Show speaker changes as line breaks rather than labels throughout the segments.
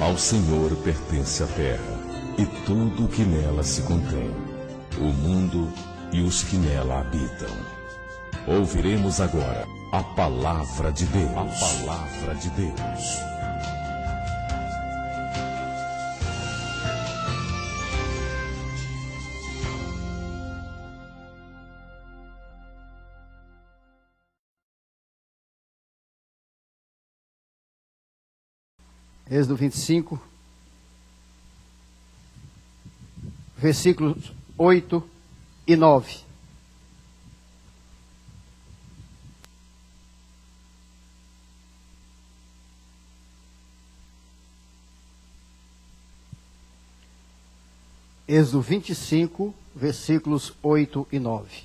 Ao Senhor pertence a terra e tudo o que nela se contém, o mundo e os que nela habitam. Ouviremos agora a palavra de Deus. A palavra de Deus.
Êxodo 25, versículos 8 e 9. Êxodo 25, versículos 8 e 9.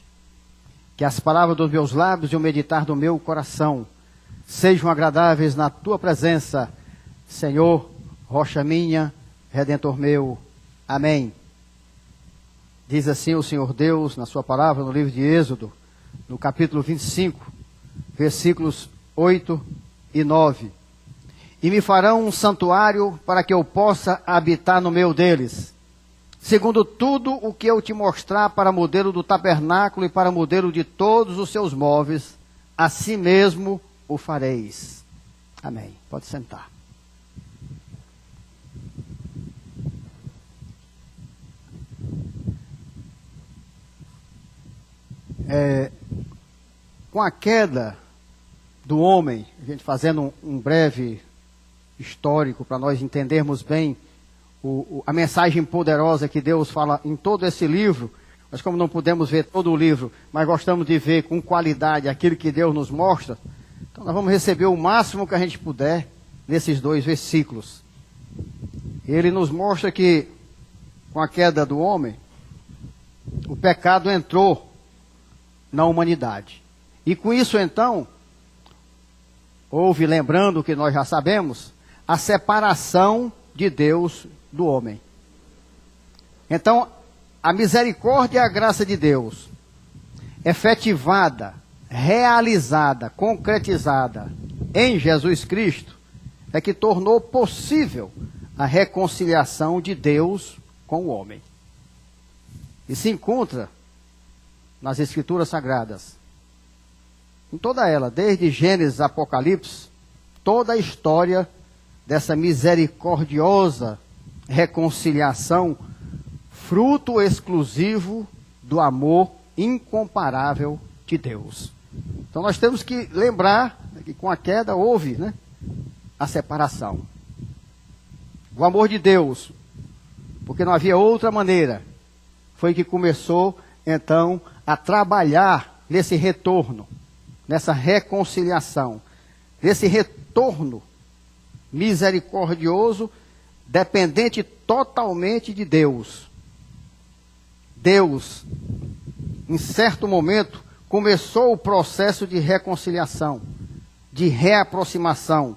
Que as palavras dos meus lábios e o meditar do meu coração sejam agradáveis na tua presença, Senhor, rocha minha, Redentor meu. Amém. Diz assim o Senhor Deus na sua palavra no livro de Êxodo, no capítulo 25, versículos 8 e 9. E me farão um santuário para que eu possa habitar no meio deles, segundo tudo o que eu te mostrar para modelo do tabernáculo e para modelo de todos os seus móveis, assim mesmo o fareis. Amém. Pode sentar. Com a queda do homem, a gente fazendo um breve histórico para nós entendermos bem a mensagem poderosa que Deus fala em todo esse livro, mas como não podemos ver todo o livro, mas gostamos de ver com qualidade aquilo que Deus nos mostra, então nós vamos receber o máximo que a gente puder nesses dois versículos. Ele nos mostra que com a queda do homem, o pecado entrou na humanidade. E com isso, então, houve, lembrando o que nós já sabemos, a separação de Deus do homem. Então, a misericórdia e a graça de Deus, efetivada, realizada, concretizada em Jesus Cristo, é que tornou possível a reconciliação de Deus com o homem. E se encontra nas Escrituras Sagradas, em toda ela, desde Gênesis a Apocalipse, toda a história dessa misericordiosa reconciliação, fruto exclusivo do amor incomparável de Deus. Então nós temos que lembrar que com a queda houve, a separação. O amor de Deus, porque não havia outra maneira, foi que começou então a trabalhar nesse retorno, nessa reconciliação, nesse retorno misericordioso, dependente totalmente de Deus. Deus, em certo momento, começou o processo de reconciliação, de reaproximação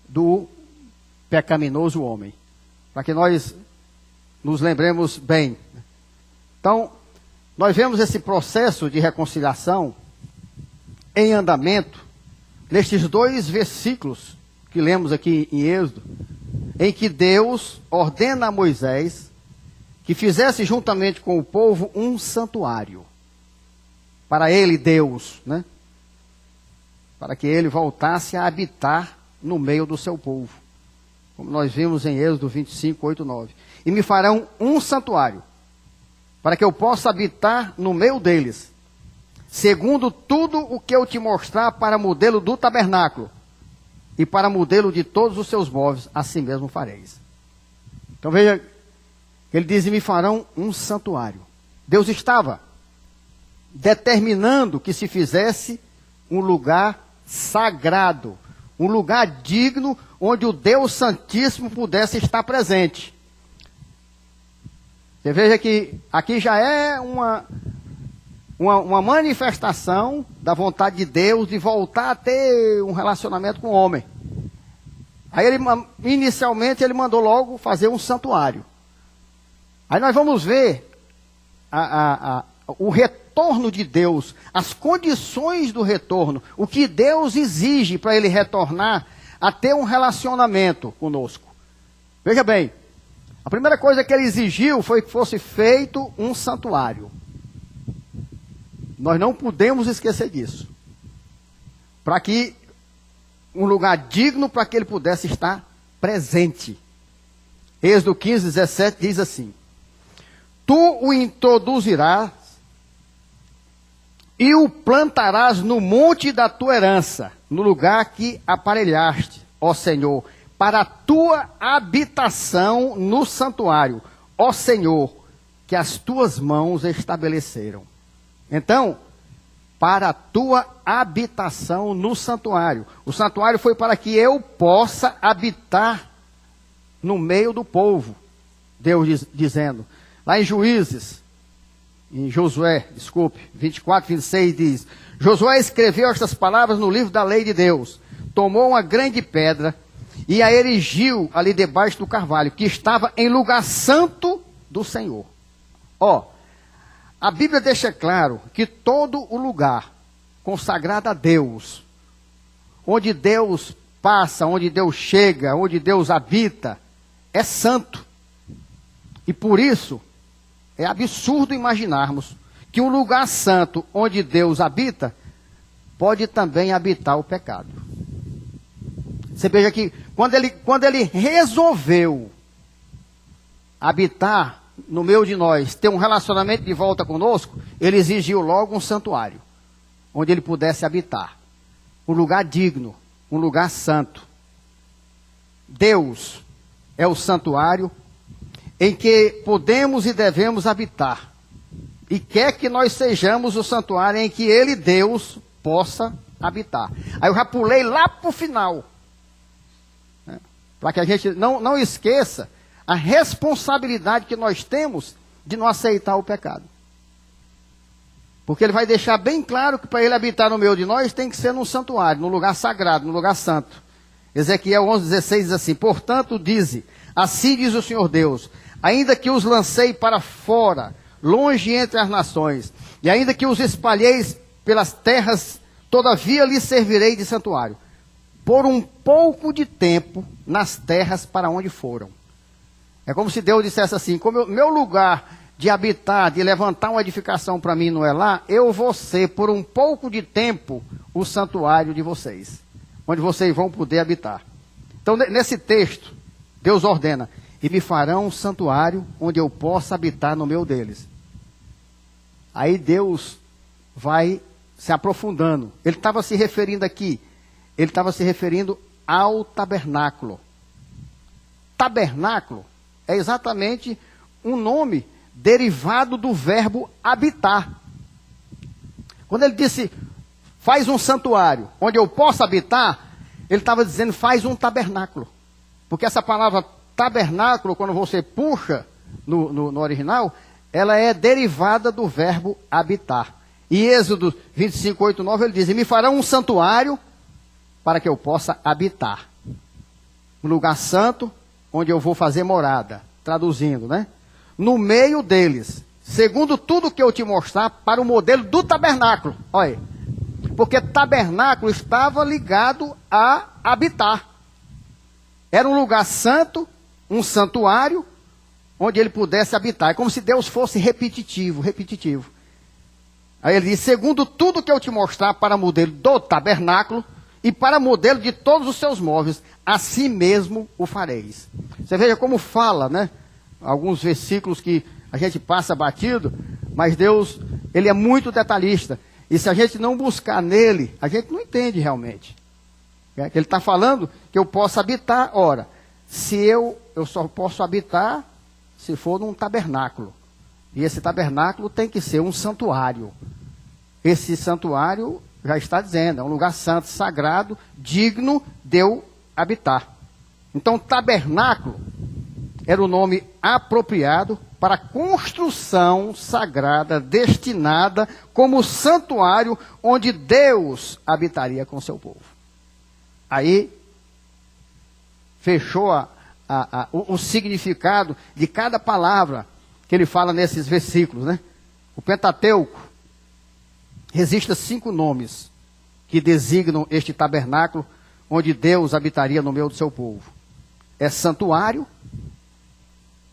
do pecaminoso homem, para que nós nos lembremos bem. Então, nós vemos esse processo de reconciliação em andamento nestes dois versículos que lemos aqui em Êxodo, em que Deus ordena a Moisés que fizesse juntamente com o povo um santuário. Para ele, Deus, para que ele voltasse a habitar no meio do seu povo. Como nós vimos em Êxodo 25, 8, 9. E me farão um santuário, para que eu possa habitar no meio deles, segundo tudo o que eu te mostrar para modelo do tabernáculo, e para modelo de todos os seus móveis, assim mesmo fareis. Então veja, ele diz, e me farão um santuário. Deus estava determinando que se fizesse um lugar sagrado, um lugar digno, onde o Deus Santíssimo pudesse estar presente. Você veja que aqui já é uma manifestação da vontade de Deus de voltar a ter um relacionamento com o homem. Aí inicialmente ele mandou logo fazer um santuário. Aí nós vamos ver o retorno de Deus, as condições do retorno, o que Deus exige para ele retornar a ter um relacionamento conosco. Veja bem, a primeira coisa que ele exigiu foi que fosse feito um santuário. Nós não podemos esquecer disso. Para que um lugar digno para que ele pudesse estar presente. Êxodo 15, 17 diz assim: Tu o introduzirás e o plantarás no monte da tua herança, no lugar que aparelhaste, ó Senhor, para a tua habitação no santuário, ó Senhor, que as tuas mãos estabeleceram. Então, para a tua habitação no santuário. O santuário foi para que eu possa habitar no meio do povo. Deus dizendo. Lá em Juízes, em Josué, 24, 26 diz: Josué escreveu estas palavras no livro da lei de Deus. Tomou uma grande pedra e a erigiu ali debaixo do carvalho, que estava em lugar santo do Senhor. Ó, a Bíblia deixa claro que todo o lugar consagrado a Deus, onde Deus passa, onde Deus chega, onde Deus habita, é santo. E por isso, é absurdo imaginarmos que um lugar santo onde Deus habita, pode também habitar o pecado. Você veja que quando ele resolveu habitar no meio de nós, ter um relacionamento de volta conosco, ele exigiu logo um santuário, onde ele pudesse habitar. Um lugar digno, um lugar santo. Deus é o santuário em que podemos e devemos habitar. E quer que nós sejamos o santuário em que Ele, Deus, possa habitar. Aí eu já pulei lá para o final, né? Para que a gente não esqueça a responsabilidade que nós temos de não aceitar o pecado. Porque ele vai deixar bem claro que para ele habitar no meio de nós tem que ser num santuário, num lugar sagrado, num lugar santo. Ezequiel 11:16 diz assim: Portanto, dize, assim diz o Senhor Deus, ainda que os lancei para fora, longe entre as nações, e ainda que os espalheis pelas terras, todavia lhes servirei de santuário, por um pouco de tempo nas terras para onde foram. É como se Deus dissesse assim: como meu lugar de habitar, de levantar uma edificação para mim não é lá, eu vou ser por um pouco de tempo o santuário de vocês, onde vocês vão poder habitar. Então, nesse texto, Deus ordena: e me farão um santuário onde eu possa habitar no meio deles. Aí Deus vai se aprofundando. Ele estava se referindo aqui, ele estava se referindo ao tabernáculo. Tabernáculo é exatamente um nome derivado do verbo habitar. Quando ele disse, faz um santuário onde eu possa habitar, ele estava dizendo, faz um tabernáculo. Porque essa palavra tabernáculo, quando você puxa no original, ela é derivada do verbo habitar. E Êxodo 25, 8, 9, ele diz, e me farão um santuário para que eu possa habitar. Um lugar santo, onde eu vou fazer morada. Traduzindo, né? No meio deles, segundo tudo que eu te mostrar, para o modelo do tabernáculo. Olha aí. Porque tabernáculo estava ligado a habitar. Era um lugar santo, um santuário, onde ele pudesse habitar. É como se Deus fosse repetitivo. Aí ele diz, segundo tudo que eu te mostrar, para o modelo do tabernáculo, e para modelo de todos os seus móveis, assim mesmo o fareis. Você veja como fala, né? Alguns versículos que a gente passa batido, mas Deus, ele é muito detalhista. E se a gente não buscar nele, a gente não entende realmente. Ele está falando que eu posso habitar. Ora, se eu só posso habitar se for num tabernáculo. E esse tabernáculo tem que ser um santuário. Esse santuário, já está dizendo, é um lugar santo, sagrado, digno de eu habitar. Então, tabernáculo era o nome apropriado para a construção sagrada destinada como santuário onde Deus habitaria com seu povo. Aí, fechou o significado de cada palavra que ele fala nesses versículos, né? O Pentateuco registra 5 nomes que designam este tabernáculo onde Deus habitaria no meio do seu povo. É santuário,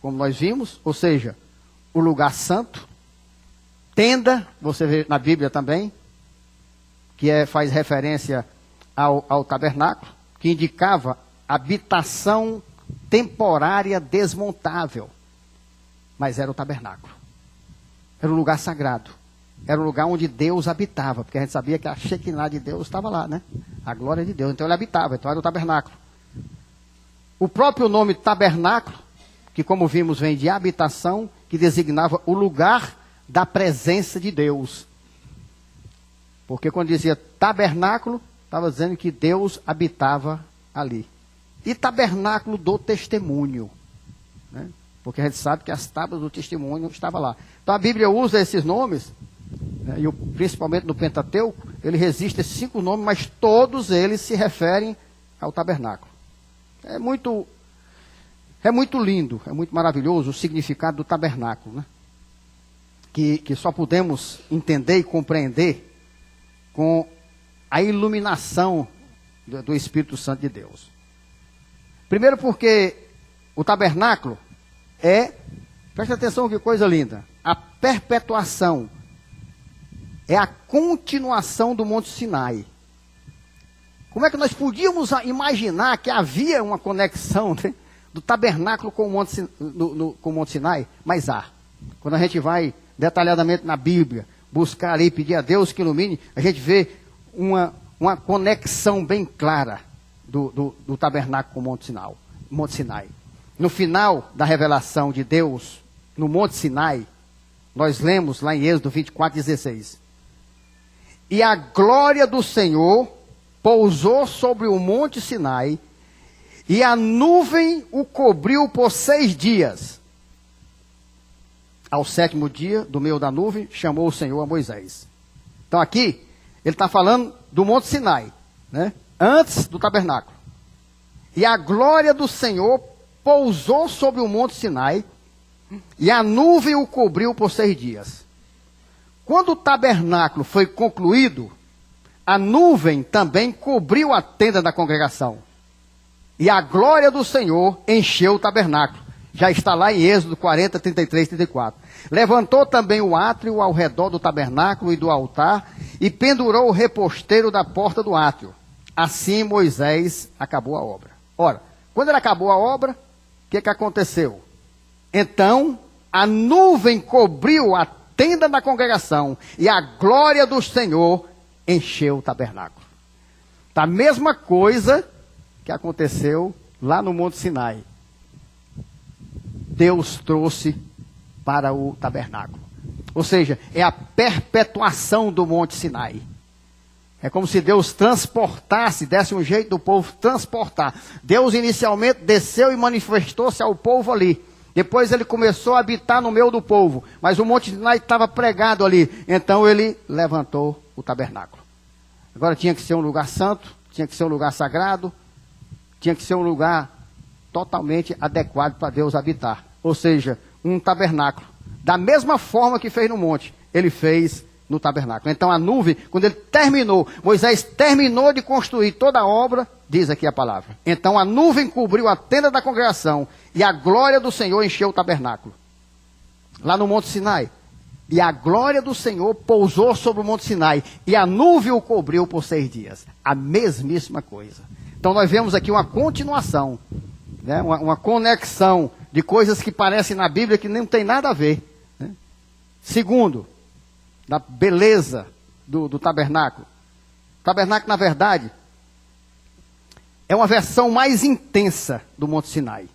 como nós vimos, ou seja, o lugar santo. Tenda, você vê na Bíblia também, que faz referência ao tabernáculo, que indicava habitação temporária desmontável. Mas era o tabernáculo. Era um lugar sagrado. Era um lugar onde Deus habitava, porque a gente sabia que a Shekinah de Deus estava lá, né? A glória de Deus. Então ele habitava, então era o tabernáculo. O próprio nome tabernáculo, que como vimos vem de habitação, que designava o lugar da presença de Deus. Porque quando dizia tabernáculo, estava dizendo que Deus habitava ali. E tabernáculo do testemunho, né? Porque a gente sabe que as tábuas do testemunho estavam lá. Então a Bíblia usa esses nomes, né, e principalmente no Pentateuco, ele resiste a 5 nomes, mas todos eles se referem ao tabernáculo. É muito lindo, é muito maravilhoso o significado do tabernáculo, né? Que só podemos entender e compreender com a iluminação do Espírito Santo de Deus. Primeiro porque o tabernáculo presta atenção que coisa linda, a perpetuação, é a continuação do Monte Sinai. Como é que nós podíamos imaginar que havia uma conexão, né, do tabernáculo com o Monte Sinai? Mas há. Quando a gente vai detalhadamente na Bíblia, buscar ali, pedir a Deus que ilumine, a gente vê uma conexão bem clara do tabernáculo com o Monte Sinai. No final da revelação de Deus, no Monte Sinai, nós lemos lá em Êxodo 24:16. E a glória do Senhor pousou sobre o Monte Sinai, e a nuvem o cobriu por 6 dias. Ao 7º dia, do meio da nuvem, chamou o Senhor a Moisés. Então aqui, ele está falando do Monte Sinai, né? Antes do tabernáculo. E a glória do Senhor pousou sobre o Monte Sinai, e a nuvem o cobriu por 6 dias. Quando o tabernáculo foi concluído, a nuvem também cobriu a tenda da congregação. E a glória do Senhor encheu o tabernáculo. Já está lá em Êxodo 40, 33, 34. Levantou também o átrio ao redor do tabernáculo e do altar, e pendurou o reposteiro da porta do átrio. Assim Moisés acabou a obra. Ora, quando ele acabou a obra, o que aconteceu? Então, a nuvem cobriu a tenda da congregação, e a glória do Senhor encheu o tabernáculo. A mesma coisa que aconteceu lá no Monte Sinai. Deus trouxe para o tabernáculo. Ou seja, é a perpetuação do Monte Sinai. É como se Deus transportasse, desse um jeito do povo transportar. Deus inicialmente desceu e manifestou-se ao povo ali. Depois ele começou a habitar no meio do povo. Mas o Monte Sinai estava pregado ali. Então ele levantou o tabernáculo. Agora tinha que ser um lugar santo, tinha que ser um lugar sagrado, tinha que ser um lugar totalmente adequado para Deus habitar. Ou seja, um tabernáculo. Da mesma forma que fez no monte, ele fez no tabernáculo. Então a nuvem, quando ele terminou, Moisés terminou de construir toda a obra, diz aqui a palavra. Então a nuvem cobriu a tenda da congregação, e a glória do Senhor encheu o tabernáculo. Lá no Monte Sinai. E a glória do Senhor pousou sobre o Monte Sinai, e a nuvem o cobriu por 6 dias. A mesmíssima coisa. Então nós vemos aqui uma continuação, né? Uma conexão de coisas que parecem na Bíblia que não tem nada a ver, né? Segundo, da beleza do tabernáculo. O tabernáculo, na verdade, é uma versão mais intensa do Monte Sinai.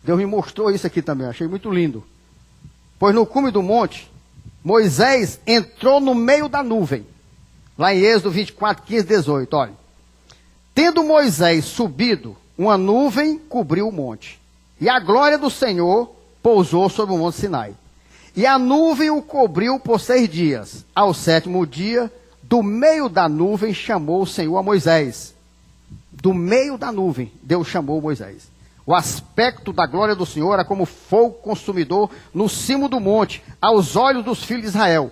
Deus me mostrou isso aqui também, achei muito lindo. Pois no cume do monte, Moisés entrou no meio da nuvem. Lá em Êxodo 24, 15, 18, olha. Tendo Moisés subido, uma nuvem cobriu o monte. E a glória do Senhor pousou sobre o Monte Sinai. E a nuvem o cobriu por 6 dias. Ao 7º dia, do meio da nuvem chamou o Senhor a Moisés. Do meio da nuvem, Deus chamou Moisés. O aspecto da glória do Senhor era como fogo consumidor no cimo do monte, aos olhos dos filhos de Israel.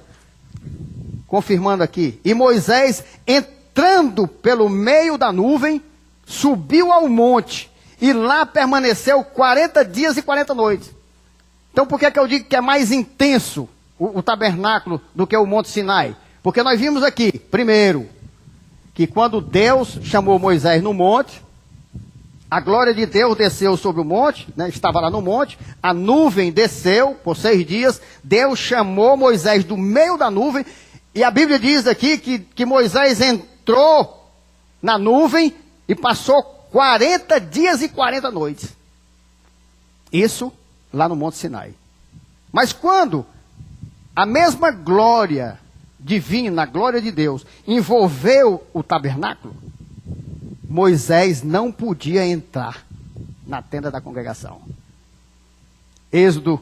Confirmando aqui. E Moisés, entrando pelo meio da nuvem, subiu ao monte. e lá permaneceu 40 dias e 40 noites. Então por que eu digo que é mais intenso o tabernáculo do que o Monte Sinai? Porque nós vimos aqui, primeiro, que quando Deus chamou Moisés no monte, a glória de Deus desceu sobre o monte, né, estava lá no monte, a nuvem desceu por 6 dias, Deus chamou Moisés do meio da nuvem, e a Bíblia diz aqui que Moisés entrou na nuvem e passou 40 dias e 40 noites. Isso lá no Monte Sinai. Mas quando a mesma glória divina, a glória de Deus, envolveu o tabernáculo, Moisés não podia entrar na tenda da congregação. Êxodo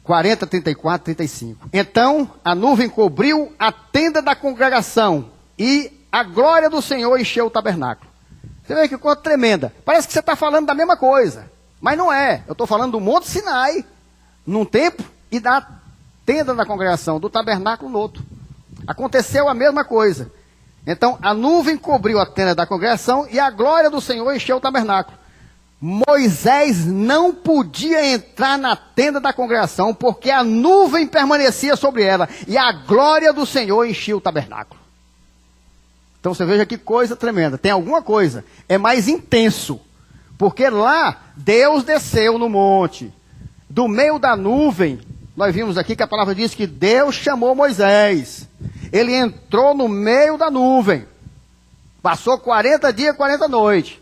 40, 34, 35. Então a nuvem cobriu a tenda da congregação e a glória do Senhor encheu o tabernáculo. Você vê que coisa tremenda. Parece que você está falando da mesma coisa, mas não é. Eu estou falando do Monte Sinai, num tempo, e da tenda da congregação, do tabernáculo no outro. Aconteceu a mesma coisa. Então a nuvem cobriu a tenda da congregação e a glória do Senhor encheu o tabernáculo. Moisés não podia entrar na tenda da congregação, porque a nuvem permanecia sobre ela, e a glória do Senhor enchia o tabernáculo. Então você veja que coisa tremenda. Tem alguma coisa, é mais intenso, porque lá Deus desceu no monte, do meio da nuvem. Nós vimos aqui que a palavra diz que Deus chamou Moisés, ele entrou no meio da nuvem, passou 40 dias e 40 noites.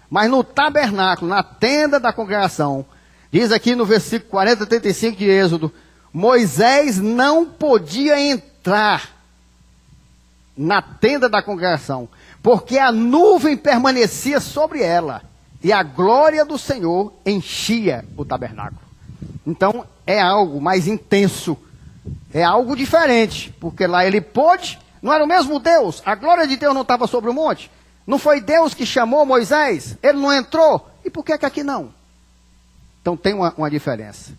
Mas no tabernáculo, na tenda da congregação, diz aqui no versículo 40, 35 de Êxodo, Moisés não podia entrar na tenda da congregação, porque a nuvem permanecia sobre ela, e a glória do Senhor enchia o tabernáculo. Então é algo mais intenso, é algo diferente, porque lá ele pôde, não era o mesmo Deus, a glória de Deus não estava sobre o monte. Não foi Deus que chamou Moisés? Ele não entrou? E por que aqui não? Então tem uma diferença.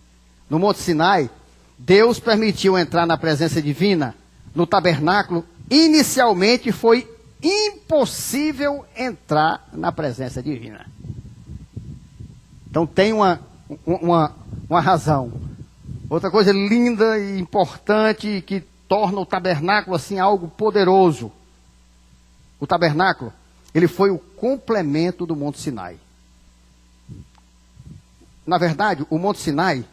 No Monte Sinai, Deus permitiu entrar na presença divina. No tabernáculo, inicialmente foi impossível entrar na presença divina. Então tem uma razão. Outra coisa linda e importante que torna o tabernáculo assim algo poderoso. O tabernáculo, ele foi o complemento do Monte Sinai. Na verdade, o Monte Sinai,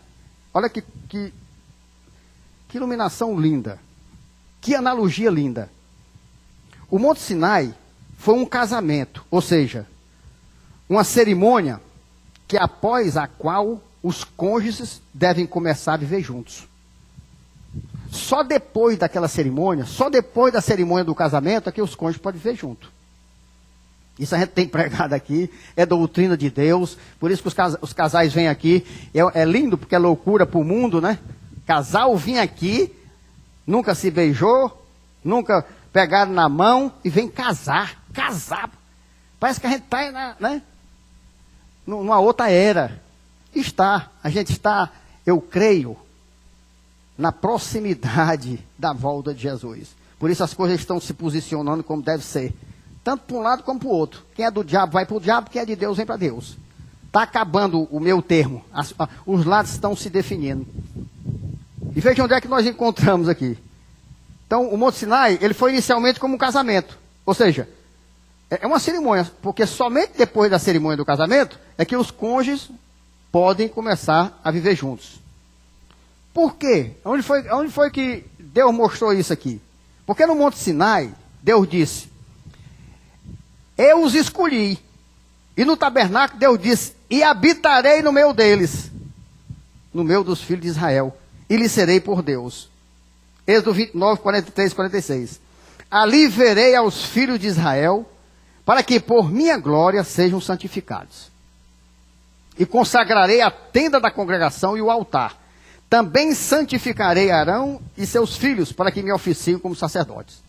olha que iluminação linda, que analogia linda. O Monte Sinai foi um casamento, ou seja, uma cerimônia que após a qual os cônjuges devem começar a viver juntos. Só depois daquela cerimônia, só depois da cerimônia do casamento é que os cônjuges podem viver juntos. Isso a gente tem pregado aqui, é doutrina de Deus, por isso que os casais vêm aqui, é lindo porque é loucura para o mundo, né? Casal vinha aqui, nunca se beijou, nunca pegaram na mão e vem casar. Parece que a gente está, né? Numa outra era. A gente está, eu creio, na proximidade da volta de Jesus. Por isso as coisas estão se posicionando como deve ser. Tanto para um lado como para o outro. Quem é do diabo vai para o diabo, quem é de Deus vem para Deus. Está acabando o meu termo. Os lados estão se definindo. E veja onde é que nós encontramos aqui. Então, o Monte Sinai, ele foi inicialmente como um casamento. Ou seja, é uma cerimônia, porque somente depois da cerimônia do casamento é que os cônjuges podem começar a viver juntos. Por quê? Onde foi que Deus mostrou isso aqui? Porque no Monte Sinai, Deus disse, eu os escolhi. E no tabernáculo, Deus disse, e habitarei no meio deles, no meio dos filhos de Israel, e lhes serei por Deus. Êxodo 29, 43, 46. Ali verei aos filhos de Israel, para que por minha glória sejam santificados. E consagrarei a tenda da congregação e o altar. Também santificarei Arão e seus filhos, para que me oficiem como sacerdotes.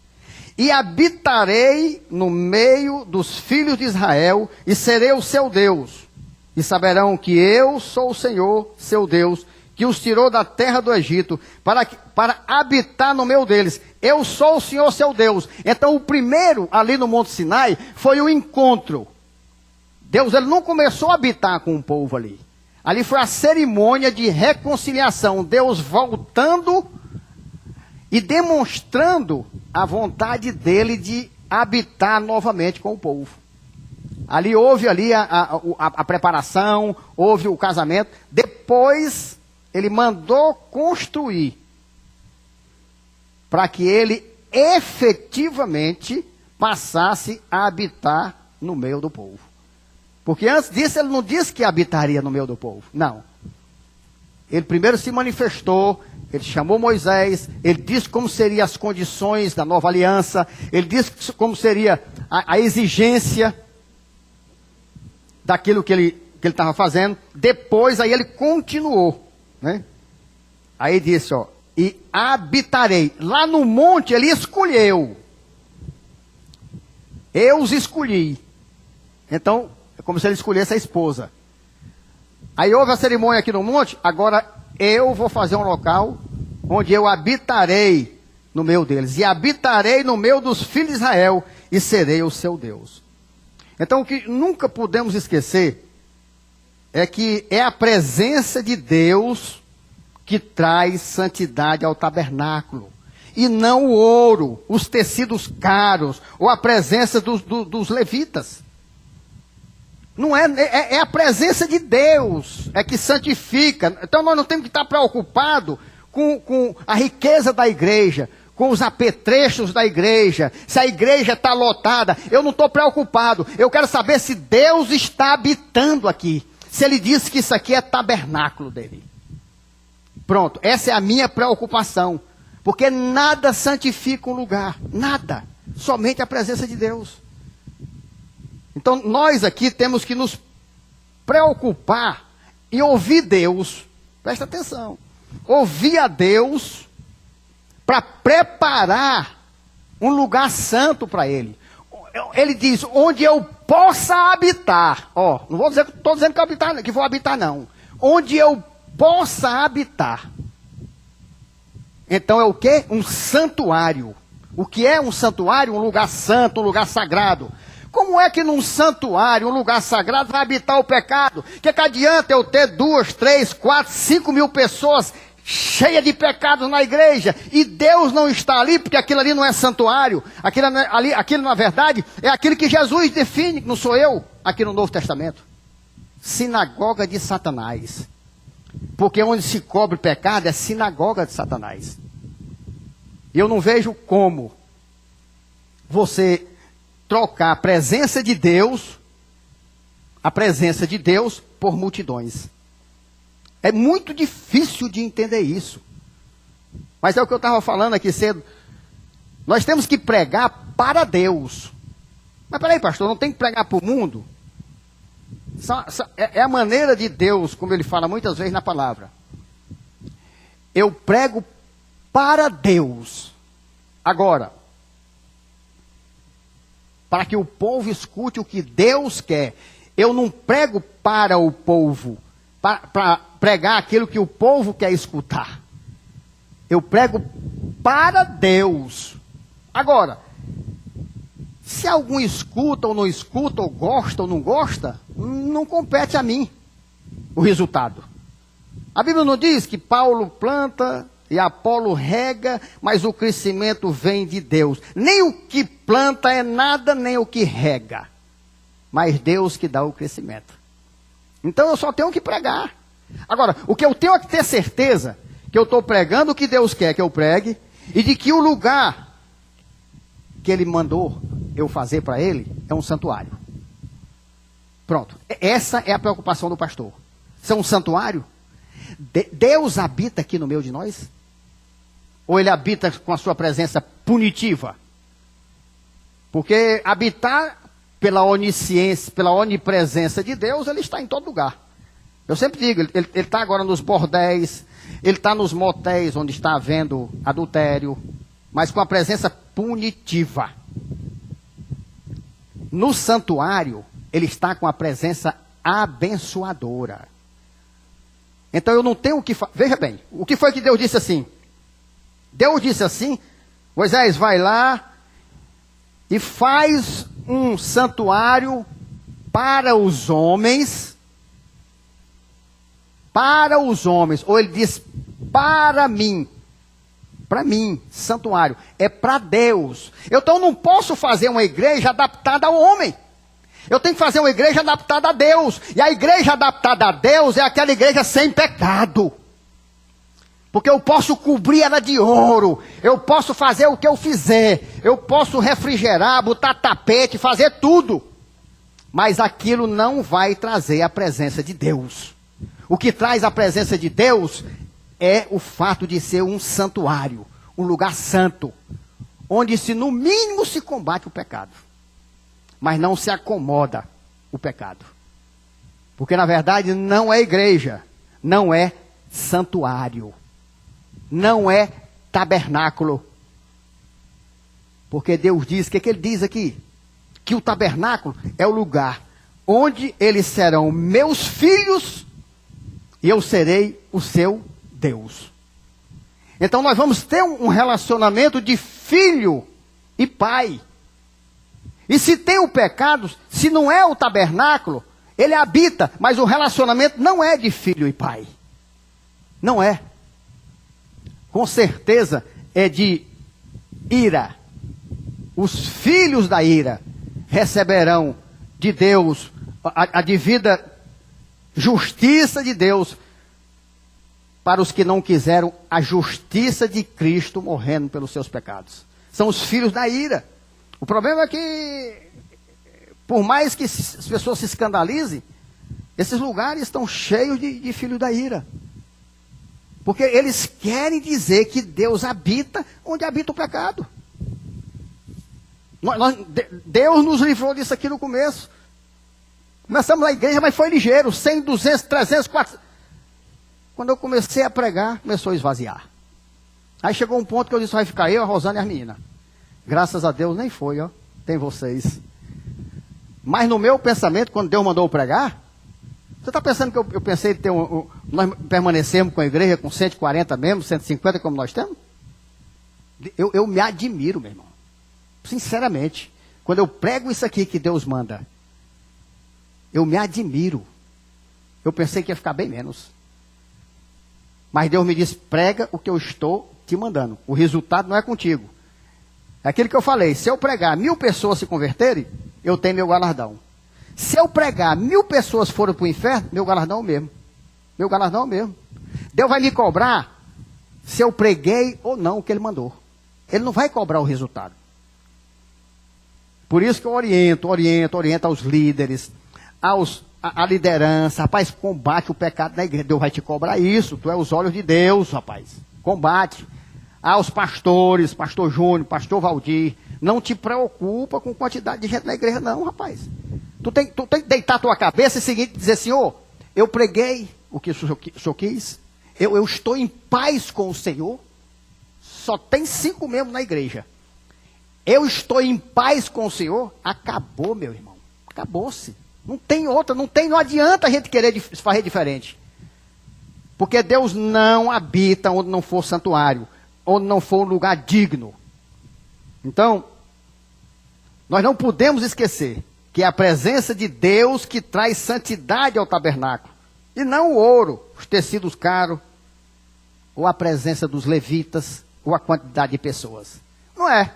E habitarei no meio dos filhos de Israel, e serei o seu Deus. E saberão que eu sou o Senhor, seu Deus, que os tirou da terra do Egito, para habitar no meio deles. Eu sou o Senhor, seu Deus. Então o primeiro, ali no Monte Sinai, foi o encontro Deus ele não começou a habitar com o povo ali. Ali foi a cerimônia de reconciliação. Deus voltando e demonstrando a vontade dele de habitar novamente com o povo. Ali houve a preparação, houve o casamento. Depois ele mandou construir para que ele efetivamente passasse a habitar no meio do povo. Porque antes disso ele não disse que habitaria no meio do povo. Não. Ele primeiro se manifestou, ele chamou Moisés, ele disse como seriam as condições da nova aliança, ele disse como seria a exigência daquilo que ele estava fazendo. Depois aí ele continuou, né? Aí disse, ó, e habitarei. Lá no monte ele escolheu. Eu os escolhi. Então, é como se ele escolhesse a esposa. Aí houve a cerimônia aqui no monte, agora eu vou fazer um local onde eu habitarei no meio deles. E habitarei no meio dos filhos de Israel e serei o seu Deus. Então o que nunca podemos esquecer é que é a presença de Deus que traz santidade ao tabernáculo. E não o ouro, os tecidos caros, ou a presença dos levitas. Não é a presença de Deus é que santifica. Então nós não temos que estar preocupados com a riqueza da igreja, com os apetrechos da igreja, se a igreja está lotada. Eu não estou preocupado. Eu quero saber se Deus está habitando aqui. Se ele disse que isso aqui é tabernáculo dele. Pronto, essa é a minha preocupação. Porque nada santifica um lugar. Nada. Somente a presença de Deus. Então, nós aqui temos que nos preocupar em ouvir Deus. Presta atenção. Ouvir a Deus para preparar um lugar santo para Ele. Ele diz, onde eu possa habitar. Ó, não vou dizer que estou dizendo que vou habitar, não. Onde eu possa habitar. Então é o quê? Um santuário. O que é um santuário? Um lugar santo, um lugar sagrado. Como é que num santuário, um lugar sagrado, vai habitar o pecado? Que adianta eu ter 2, 3, 4, 5 mil pessoas cheias de pecados na igreja e Deus não está ali, porque aquilo ali não é santuário. Aquilo na verdade, é aquilo que Jesus define, não sou eu, aqui no Novo Testamento. Sinagoga de Satanás. Porque onde se cobre pecado é sinagoga de Satanás. E eu não vejo como você trocar a presença de Deus por multidões. É muito difícil de entender isso. Mas é o que eu estava falando aqui cedo. Nós temos que pregar para Deus. Mas peraí, pastor, não tem que pregar para o mundo? É a maneira de Deus, como ele fala muitas vezes na palavra. Eu prego para Deus. Agora, para que o povo escute o que Deus quer. Eu não prego para o povo, para pregar aquilo que o povo quer escutar. Eu prego para Deus. Agora, se algum escuta ou não escuta, ou gosta ou não gosta, não compete a mim o resultado. A Bíblia não diz que Paulo planta e Apolo rega, mas o crescimento vem de Deus. Nem o que planta é nada, nem o que rega. Mas Deus que dá o crescimento. Então eu só tenho que pregar. Agora, o que eu tenho que ter certeza, que eu estou pregando o que Deus quer que eu pregue, e de que o lugar que Ele mandou eu fazer para Ele é um santuário. Pronto. Essa é a preocupação do pastor. Isso é um santuário? Deus habita aqui no meio de nós? Ou ele habita com a sua presença punitiva? Porque habitar pela onisciência, pela onipresença de Deus, ele está em todo lugar. Eu sempre digo, ele está agora nos bordéis, ele está nos motéis onde está havendo adultério, mas com a presença punitiva. No santuário, ele está com a presença abençoadora. Então eu não tenho o que fazer. Veja bem, o que foi que Deus disse assim? Deus disse assim, Moisés, vai lá e faz um santuário para os homens, ou ele diz para mim, santuário, é para Deus. Então eu não posso fazer uma igreja adaptada ao homem. Eu tenho que fazer uma igreja adaptada a Deus. E a igreja adaptada a Deus é aquela igreja sem pecado. Porque eu posso cobrir ela de ouro. Eu posso fazer o que eu fizer. Eu posso refrigerar, botar tapete, fazer tudo. Mas aquilo não vai trazer a presença de Deus. O que traz a presença de Deus é o fato de ser um santuário, um lugar santo, onde se no mínimo se combate o pecado, mas não se acomoda o pecado. Porque na verdade não é igreja, não é santuário, não é tabernáculo. Porque Deus diz, o que ele diz aqui? Que o tabernáculo é o lugar onde eles serão meus filhos e eu serei o seu Deus. Então nós vamos ter um relacionamento de filho e pai. E se tem o pecado, se não é o tabernáculo, ele habita, mas o relacionamento não é de filho e pai. Não é. Com certeza é de ira. Os filhos da ira receberão de Deus a devida justiça de Deus para os que não quiseram a justiça de Cristo morrendo pelos seus pecados. São os filhos da ira. O problema é que, por mais que as pessoas se escandalizem, esses lugares estão cheios de filhos da ira. Porque eles querem dizer que Deus habita onde habita o pecado. Deus nos livrou disso aqui no começo. Começamos na igreja, mas foi ligeiro. 100, 200, 300, 400. Quando eu comecei a pregar, começou a esvaziar. Aí chegou um ponto que eu disse, vai ficar eu, a Rosana e as meninas. Graças a Deus nem foi, ó. Tem vocês. Mas no meu pensamento, quando Deus mandou eu pregar, você está pensando que eu pensei em ter nós permanecemos com a igreja com 140 membros, 150 como nós temos? Eu me admiro, meu irmão. Sinceramente. Quando eu prego isso aqui que Deus manda, eu me admiro. Eu pensei que ia ficar bem menos. Mas Deus me disse, prega o que eu estou te mandando. O resultado não é contigo. É aquilo que eu falei, se eu pregar 1000 pessoas se converterem, eu tenho meu galardão. Se eu pregar 1000 pessoas forem para o inferno, meu galardão é o mesmo. Meu galardão é o mesmo. Deus vai me cobrar se eu preguei ou não o que Ele mandou. Ele não vai cobrar o resultado. Por isso que eu oriento aos líderes, a liderança, rapaz, combate o pecado na igreja. Deus vai te cobrar isso, tu é os olhos de Deus, rapaz. Combate. Aos pastores, pastor Júnior, pastor Valdir, não te preocupa com quantidade de gente na igreja não, rapaz. Tu tem que deitar a tua cabeça e dizer, Senhor, eu preguei o que o Senhor quis, eu estou em paz com o Senhor, só tem 5 membros na igreja. Eu estou em paz com o Senhor, acabou, meu irmão, acabou-se. Não tem outra, não adianta a gente querer fazer diferente. Porque Deus não habita onde não for santuário, onde não for um lugar digno. Então, nós não podemos esquecer que é a presença de Deus que traz santidade ao tabernáculo. E não o ouro, os tecidos caros, ou a presença dos levitas, ou a quantidade de pessoas. Não é.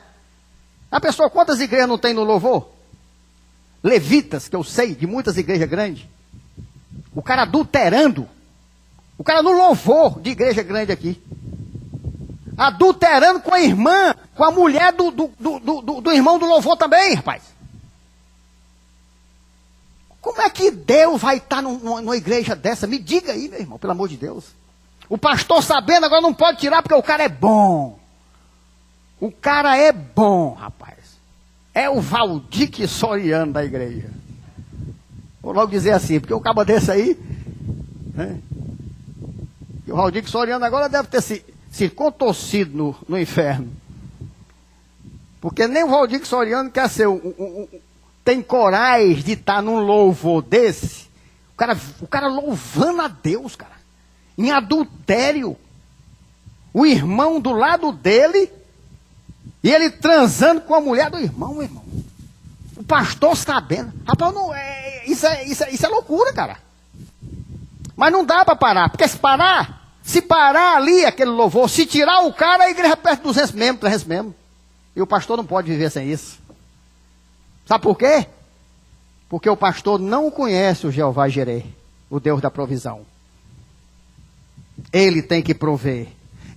A pessoa, quantas igrejas não tem no louvor? Levitas, que eu sei, de muitas igrejas grandes. O cara adulterando. O cara no louvor de igreja grande aqui. Adulterando com a irmã, com a mulher do irmão do louvor também, rapaz. Como é que Deus vai estar numa igreja dessa? Me diga aí, meu irmão, pelo amor de Deus. O pastor sabendo, agora não pode tirar porque o cara é bom. O cara é bom, rapaz. É o Valdir Soriano da igreja. Vou logo dizer assim, porque o cabo desse aí, né? E o Valdir Soriano agora deve ter se contorcido no inferno. Porque nem o Valdir Soriano quer ser tem coragem de estar num louvor desse. O cara louvando a Deus, cara. Em adultério. O irmão do lado dele. E ele transando com a mulher do irmão, meu irmão. O pastor sabendo. Rapaz, isso é loucura, cara. Mas não dá para parar, porque se parar ali aquele louvor, se tirar o cara, a igreja perde 200 membros, 300 membros. E o pastor não pode viver sem isso. Sabe por quê? Porque o pastor não conhece o Jeová Jireh, o Deus da provisão. Ele tem que prover.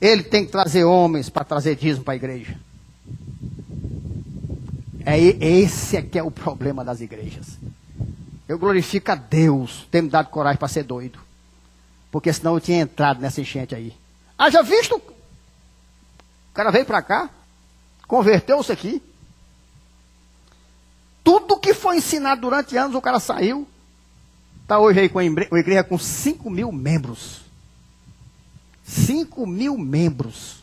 Ele tem que trazer homens para trazer dízimo para a igreja. Esse é que é o problema das igrejas. Eu glorifico a Deus ter me dado coragem para ser doido. Porque senão eu tinha entrado nessa enchente aí. Já visto? O cara veio para cá, converteu-se aqui. Tudo que foi ensinado durante anos, o cara saiu. Está hoje aí com a igreja com 5 mil membros. 5 mil membros.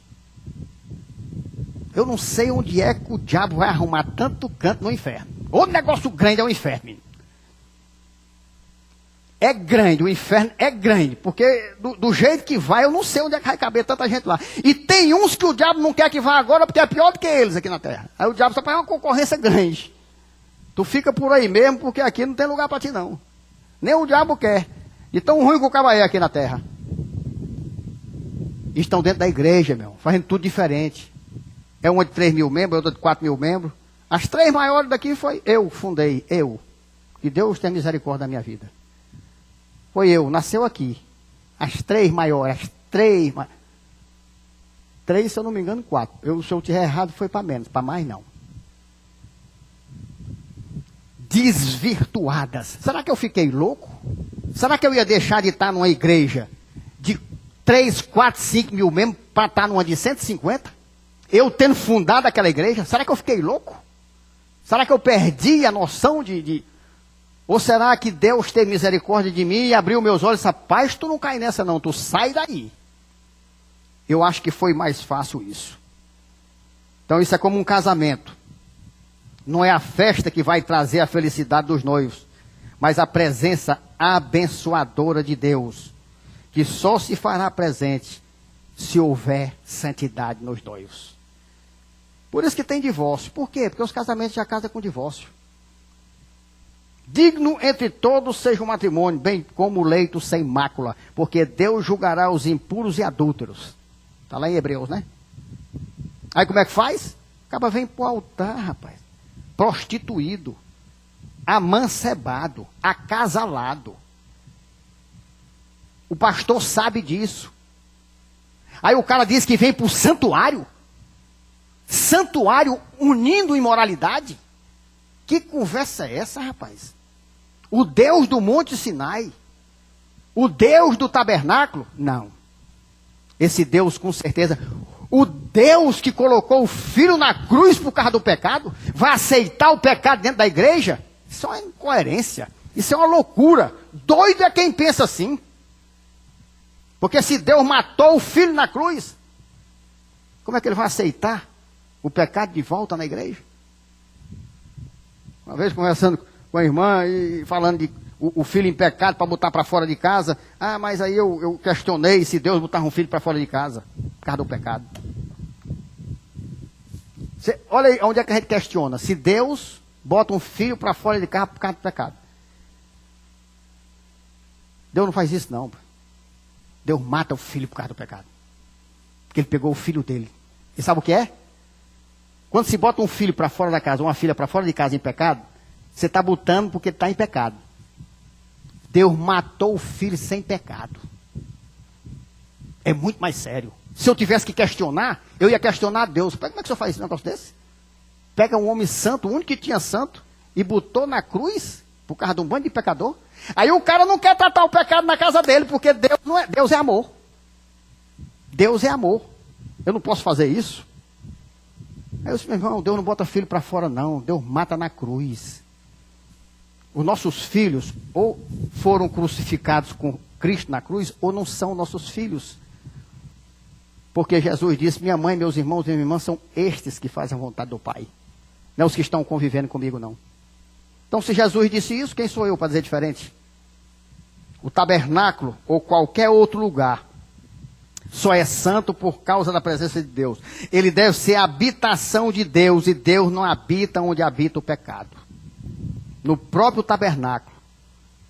Eu não sei onde é que o diabo vai arrumar tanto canto no inferno. O negócio grande é o inferno, menino. É grande, o inferno é grande, porque do jeito que vai, eu não sei onde é que vai caber tanta gente lá. E tem uns que o diabo não quer que vá agora, porque é pior do que eles aqui na terra. Aí o diabo só faz uma concorrência grande. Tu fica por aí mesmo, porque aqui não tem lugar para ti não. Nem o diabo quer. De tão ruim que o cabo é aqui na terra. Estão dentro da igreja, meu, fazendo tudo diferente. É uma de 3 mil membros, outra de 4 mil membros. As 3 maiores daqui foi eu, fundei, eu. Que Deus tenha misericórdia da minha vida. Foi eu, nasceu aqui. As 3 maiores, as 3, se eu não me engano, 4. Se eu tiver errado, foi para menos, para mais não. Desvirtuadas. Será que eu fiquei louco? Será que eu ia deixar de estar numa igreja de 3, 4, 5 mil membros para estar numa de 150? Eu tendo fundado aquela igreja, será que eu fiquei louco? Será que eu perdi a noção Ou será que Deus teve misericórdia de mim e abriu meus olhos e disse, rapaz, tu não cai nessa não, tu sai daí. Eu acho que foi mais fácil isso. Então isso é como um casamento. Não é a festa que vai trazer a felicidade dos noivos, mas a presença abençoadora de Deus, que só se fará presente se houver santidade nos noivos. Por isso que tem divórcio. Por quê? Porque os casamentos já casam com divórcio. Digno entre todos seja o matrimônio, bem como o leito sem mácula, porque Deus julgará os impuros e adúlteros. Está lá em Hebreus, né? Aí como é que faz? Acaba vem para o altar, rapaz. Prostituído, amancebado, acasalado. O pastor sabe disso. Aí o cara diz que vem para o santuário. Santuário unindo imoralidade. Que conversa é essa, rapaz? O Deus do Monte Sinai, o Deus do tabernáculo? Não. Esse Deus, com certeza, o Deus que colocou o Filho na cruz por causa do pecado, vai aceitar o pecado dentro da igreja? Isso é uma incoerência, isso é uma loucura. Doido é quem pensa assim. Porque se Deus matou o Filho na cruz, como é que ele vai aceitar o pecado de volta na igreja? Uma vez conversando com a irmã e falando de o filho em pecado para botar para fora de casa. Mas aí eu questionei se Deus botava um filho para fora de casa, por causa do pecado. Olha aí onde é que a gente questiona. Se Deus bota um filho para fora de casa por causa do pecado. Deus não faz isso não. Deus mata o filho por causa do pecado. Porque ele pegou o filho dele. E sabe o que é? Quando se bota um filho para fora da casa, uma filha para fora de casa em pecado, você está botando porque está em pecado. Deus matou o filho sem pecado. É muito mais sério. Se eu tivesse que questionar, eu ia questionar Deus. Como é que o senhor faz esse negócio desse? Pega um homem santo, o único que tinha santo, e botou na cruz, por causa de um bando de pecador. Aí o cara não quer tratar o pecado na casa dele, porque Deus é amor. Deus é amor. Eu não posso fazer isso. Aí eu disse, meu irmão, Deus não bota filho para fora não, Deus mata na cruz. Os nossos filhos ou foram crucificados com Cristo na cruz, ou não são nossos filhos. Porque Jesus disse, minha mãe, meus irmãos e minha irmã são estes que fazem a vontade do Pai. Não os que estão convivendo comigo não. Então se Jesus disse isso, quem sou eu para dizer diferente? O tabernáculo ou qualquer outro lugar só é santo por causa da presença de Deus. Ele deve ser a habitação de Deus, e Deus não habita onde habita o pecado. No próprio tabernáculo,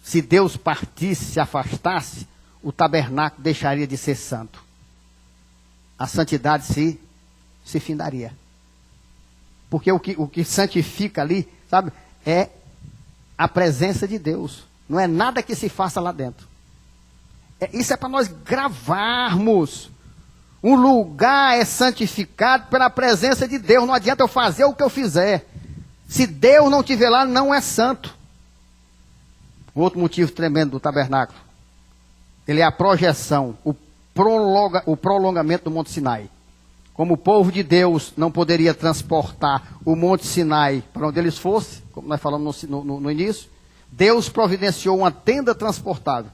se Deus partisse, se afastasse, o tabernáculo deixaria de ser santo. A santidade se findaria. Porque o que santifica ali, sabe, é a presença de Deus. Não é nada que se faça lá dentro. Isso é para nós gravarmos. Um lugar é santificado pela presença de Deus. Não adianta eu fazer o que eu fizer. Se Deus não estiver lá, não é santo. Outro motivo tremendo do tabernáculo. Ele é a projeção, o prolongamento do Monte Sinai. Como o povo de Deus não poderia transportar o Monte Sinai para onde eles fossem, como nós falamos no início, Deus providenciou uma tenda transportável.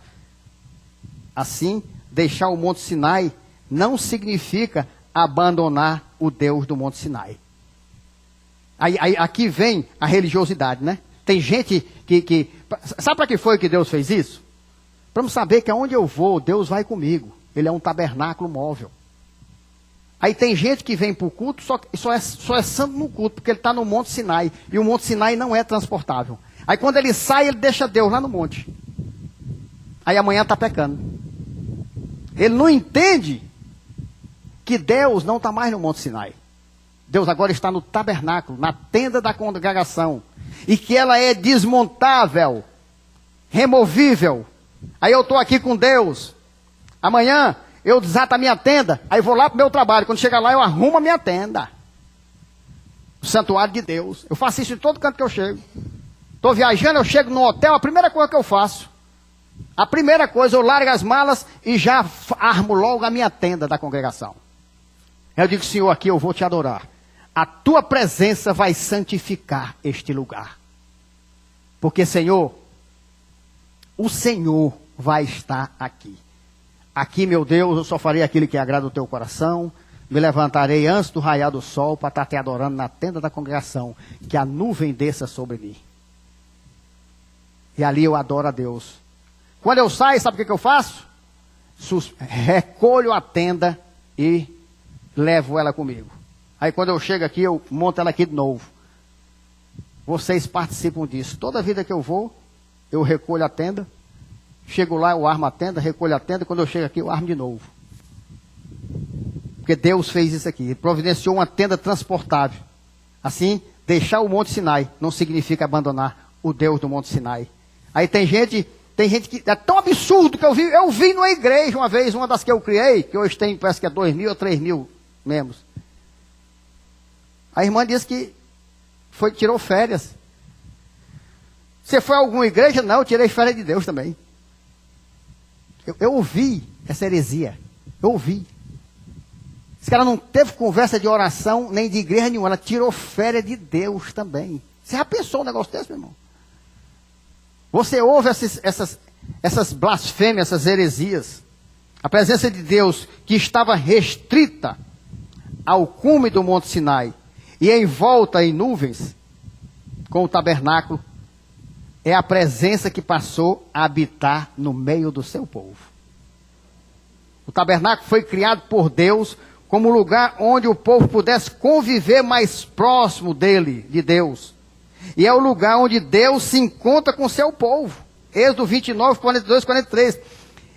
Assim, deixar o Monte Sinai não significa abandonar o Deus do Monte Sinai. Aqui vem a religiosidade, né? Tem gente que sabe para que foi que Deus fez isso? Para saber que aonde eu vou, Deus vai comigo. Ele é um tabernáculo móvel. Aí tem gente que vem para o culto, só é santo no culto, porque ele está no Monte Sinai. E o Monte Sinai não é transportável. Aí quando ele sai, ele deixa Deus lá no monte. Aí amanhã está pecando. Ele não entende que Deus não está mais no Monte Sinai. Deus agora está no tabernáculo, na tenda da congregação. E que ela é desmontável, removível. Aí eu estou aqui com Deus. Amanhã eu desato a minha tenda, aí vou lá para o meu trabalho. Quando chegar lá, eu arrumo a minha tenda. O santuário de Deus. Eu faço isso em todo canto que eu chego. Estou viajando, eu chego no hotel, a primeira coisa que eu faço. A primeira coisa, eu largo as malas e já armo logo a minha tenda da congregação. Eu digo, Senhor, aqui eu vou te adorar. A tua presença vai santificar este lugar. Porque, Senhor, o Senhor vai estar aqui. Aqui, meu Deus, eu só farei aquilo que agrada o teu coração. Me levantarei antes do raiar do sol para estar te adorando na tenda da congregação. Que a nuvem desça sobre mim. E ali eu adoro a Deus. Quando eu saio, sabe o que eu faço? Recolho a tenda e levo ela comigo. Aí quando eu chego aqui, eu monto ela aqui de novo. Vocês participam disso. Toda vida que eu vou, eu recolho a tenda. Chego lá, eu armo a tenda, recolho a tenda. Quando eu chego aqui, eu armo de novo. Porque Deus fez isso aqui. Ele providenciou uma tenda transportável. Assim, deixar o Monte Sinai não significa abandonar o Deus do Monte Sinai. Aí tem gente que é tão absurdo que eu vi numa igreja uma vez, uma das que eu criei, que hoje tem, parece que é 2.000 ou 3.000 membros. A irmã disse que tirou férias. Você foi a alguma igreja? Não, eu tirei férias de Deus também. Eu ouvi essa heresia. Eu ouvi. Esse cara não teve conversa de oração, nem de igreja nenhuma. Ela tirou férias de Deus também. Você já pensou um negócio desse, meu irmão? Você ouve essas blasfêmias, essas heresias. A presença de Deus que estava restrita ao cume do Monte Sinai e envolta em nuvens com o tabernáculo, é a presença que passou a habitar no meio do seu povo. O tabernáculo foi criado por Deus como lugar onde o povo pudesse conviver mais próximo dele, de Deus. E é o lugar onde Deus se encontra com o seu povo. Êxodo 29, 42, 43.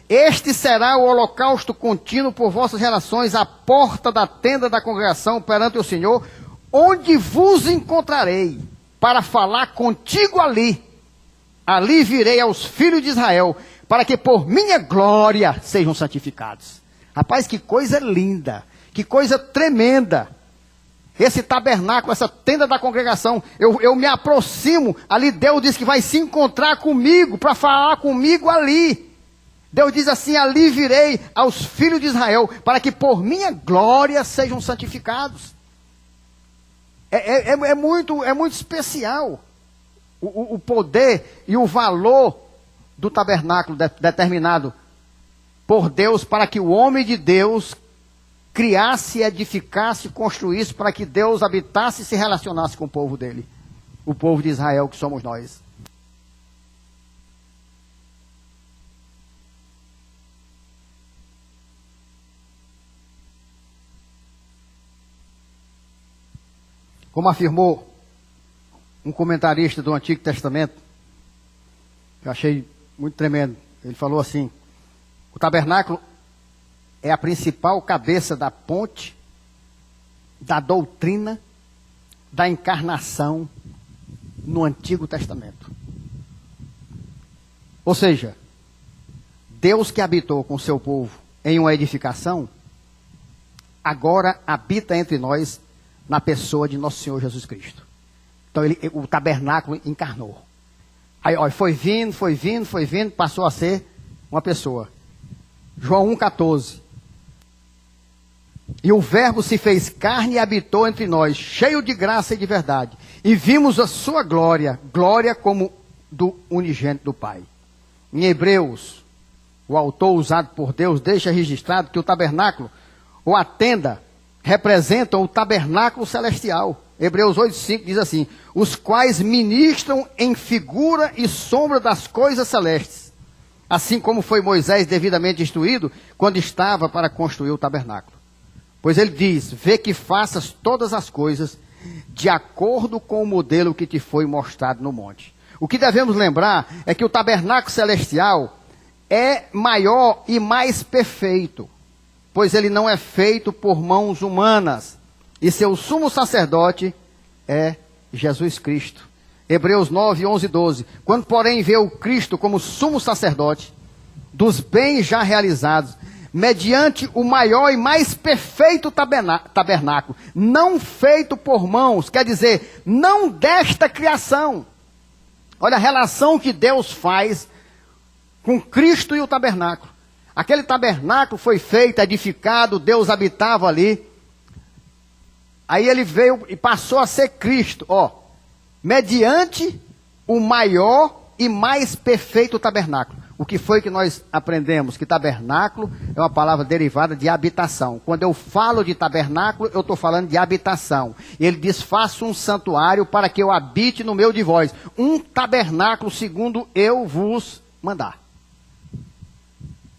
Este será o holocausto contínuo por vossas gerações, à porta da tenda da congregação perante o Senhor, onde vos encontrarei, para falar contigo ali. Ali virei aos filhos de Israel, para que por minha glória sejam santificados. Rapaz, que coisa linda, que coisa tremenda. Esse tabernáculo, essa tenda da congregação, eu me aproximo, ali Deus diz que vai se encontrar comigo, para falar comigo ali. Deus diz assim, ali virei aos filhos de Israel, para que por minha glória sejam santificados. É muito especial o poder e o valor do tabernáculo determinado por Deus, para que o homem de Deus criasse, edificasse, construísse, para que Deus habitasse e se relacionasse com o povo dele. O povo de Israel que somos nós. Como afirmou um comentarista do Antigo Testamento, que eu achei muito tremendo. Ele falou assim: o tabernáculo é a principal cabeça da ponte, da doutrina, da encarnação no Antigo Testamento. Ou seja, Deus que habitou com o seu povo em uma edificação, agora habita entre nós na pessoa de nosso Senhor Jesus Cristo. Então o tabernáculo encarnou. Aí ó, foi vindo, passou a ser uma pessoa. João 1,14. E o verbo se fez carne e habitou entre nós, cheio de graça e de verdade. E vimos a sua glória, glória como do unigênito do Pai. Em Hebreus, o autor usado por Deus deixa registrado que o tabernáculo, ou a tenda, representam o tabernáculo celestial. Hebreus 8,5 diz assim: os quais ministram em figura e sombra das coisas celestes, assim como foi Moisés devidamente instruído quando estava para construir o tabernáculo. Pois ele diz: vê que faças todas as coisas de acordo com o modelo que te foi mostrado no monte. O que devemos lembrar é que o tabernáculo celestial é maior e mais perfeito, pois ele não é feito por mãos humanas, e seu sumo sacerdote é Jesus Cristo. Hebreus 9, 11 e 12. Quando, porém, vê o Cristo como sumo sacerdote dos bens já realizados, mediante o maior e mais perfeito tabernáculo, não feito por mãos, quer dizer, não desta criação. Olha a relação que Deus faz com Cristo e o tabernáculo. Aquele tabernáculo foi feito, edificado, Deus habitava ali. Aí ele veio e passou a ser Cristo, ó, mediante o maior e mais perfeito tabernáculo. O que foi que nós aprendemos? Que tabernáculo é uma palavra derivada de habitação. Quando eu falo de tabernáculo, eu estou falando de habitação. Ele diz: faça um santuário para que eu habite no meio de vós. Um tabernáculo segundo eu vos mandar.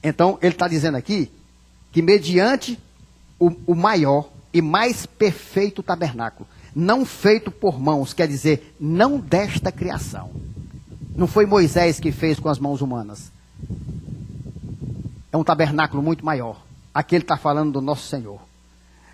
Então, ele está dizendo aqui que mediante o maior e mais perfeito tabernáculo, não feito por mãos, quer dizer, não desta criação. Não foi Moisés que fez com as mãos humanas. É um tabernáculo muito maior. Aqui ele está falando do nosso Senhor.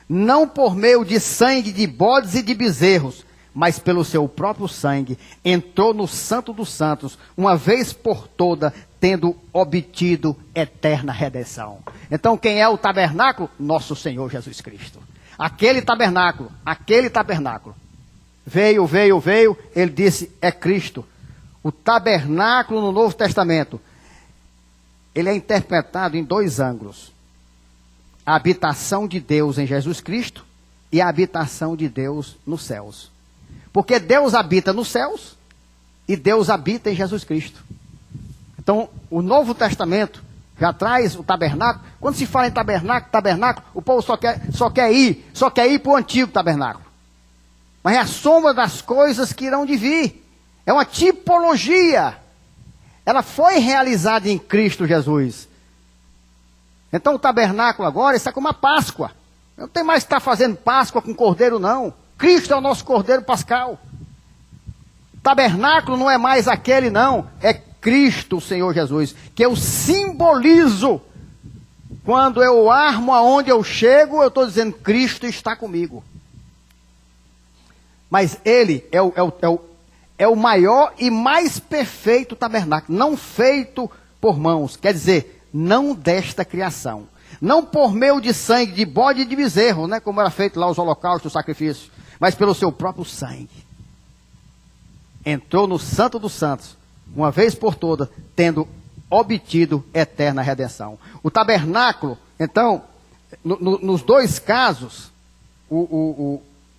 Não por meio de sangue de bodes e de bezerros, mas pelo seu próprio sangue, entrou no Santo dos Santos, uma vez por toda, tendo obtido eterna redenção. Então quem é o tabernáculo? Nosso Senhor Jesus Cristo. Aquele tabernáculo. Veio, ele disse: é Cristo. O tabernáculo no Novo Testamento, ele é interpretado em dois ângulos: a habitação de Deus em Jesus Cristo e a habitação de Deus nos céus. Porque Deus habita nos céus e Deus habita em Jesus Cristo. Então, o Novo Testamento já traz o tabernáculo. Quando se fala em tabernáculo, o povo só quer ir para o antigo tabernáculo. Mas é a sombra das coisas que irão de vir. É uma tipologia. Ela foi realizada em Cristo Jesus. Então o tabernáculo agora está como uma Páscoa. Não tem mais que estar fazendo Páscoa com cordeiro, não. Cristo é o nosso cordeiro pascal. Tabernáculo não é mais aquele, não. É Cristo, o Senhor Jesus, que eu simbolizo. Quando eu armo aonde eu chego, eu estou dizendo: Cristo está comigo. Mas Ele é o maior e mais perfeito tabernáculo, não feito por mãos, quer dizer, não desta criação. Não por meio de sangue de bode e de bezerro, né, como era feito lá os holocaustos, os sacrifícios, mas pelo seu próprio sangue. Entrou no Santo dos Santos, uma vez por toda, tendo obtido eterna redenção. O tabernáculo, então, nos dois casos,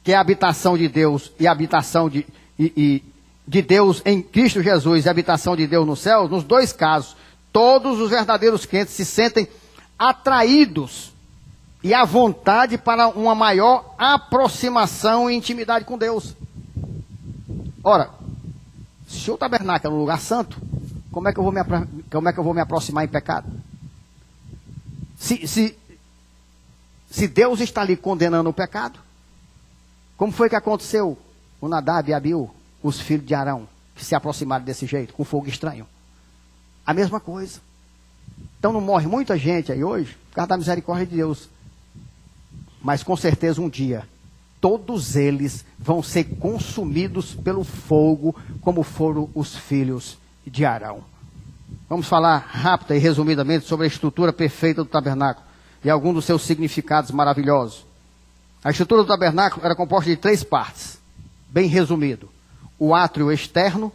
que é a habitação de Deus e a habitação de Deus em Cristo Jesus e a habitação de Deus no céu, nos dois casos, todos os verdadeiros crentes se sentem atraídos e à vontade para uma maior aproximação e intimidade com Deus. Ora, se o tabernáculo é um lugar santo, como é que eu vou me aproximar em pecado? Se Deus está ali condenando o pecado, como foi que aconteceu com Nadab e Abiú, os filhos de Arão, que se aproximaram desse jeito, com fogo estranho? A mesma coisa. Então não morre muita gente aí hoje, por causa da misericórdia de Deus. Mas com certeza um dia, todos eles vão ser consumidos pelo fogo, como foram os filhos de Arão. Vamos falar rápida e resumidamente sobre a estrutura perfeita do tabernáculo e alguns dos seus significados maravilhosos. A estrutura do tabernáculo era composta de 3 partes, bem resumido. O átrio externo,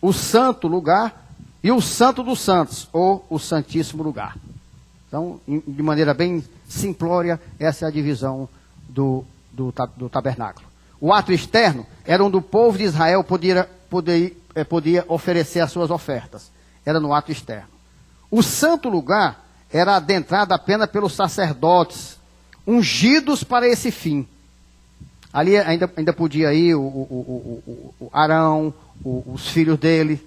o santo lugar e o santo dos santos, ou o santíssimo lugar. Então, de maneira bem simplória, essa é a divisão do tabernáculo. O átrio externo era onde o povo de Israel podia oferecer as suas ofertas. Era no átrio externo. O santo lugar era adentrado apenas pelos sacerdotes, ungidos para esse fim. Ali ainda podia ir o Arão, os filhos dele.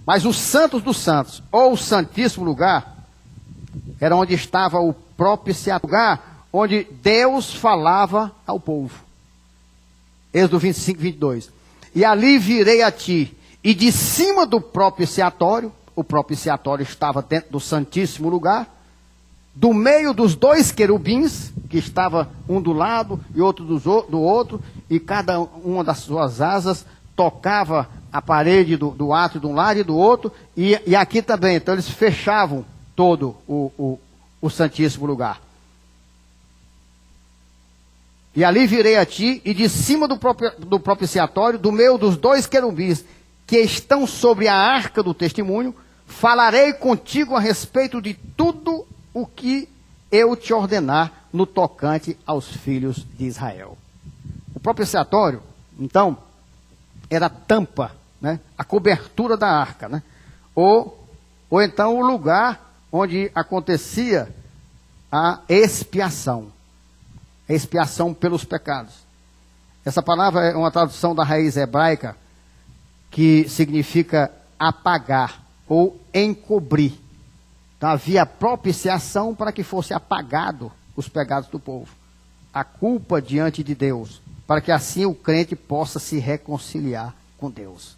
Mas os santos dos santos, ou o santíssimo lugar, era onde estava o propiciatório, lugar onde Deus falava ao povo. Êxodo 25, 22. E ali virei a ti, e de cima do propiciatório, o propiciatório estava dentro do santíssimo lugar, do meio dos 2 querubins, que estava um do lado e outro do outro, e cada uma das suas asas tocava a parede do átrio de um lado e do outro, e aqui também. Então eles fechavam todo o santíssimo lugar. E ali virei a ti, e de cima do propiciatório, do meio dos 2 querubins, que estão sobre a arca do testemunho, falarei contigo a respeito de tudo o que eu te ordenar no tocante aos filhos de Israel. O propiciatório, então, era a tampa, né? A cobertura da arca, né? Ou então o lugar onde acontecia a expiação. A expiação pelos pecados. Essa palavra é uma tradução da raiz hebraica que significa apagar ou encobrir. Então havia propiciação para que fosse apagado os pecados do povo. A culpa diante de Deus, para que assim o crente possa se reconciliar com Deus.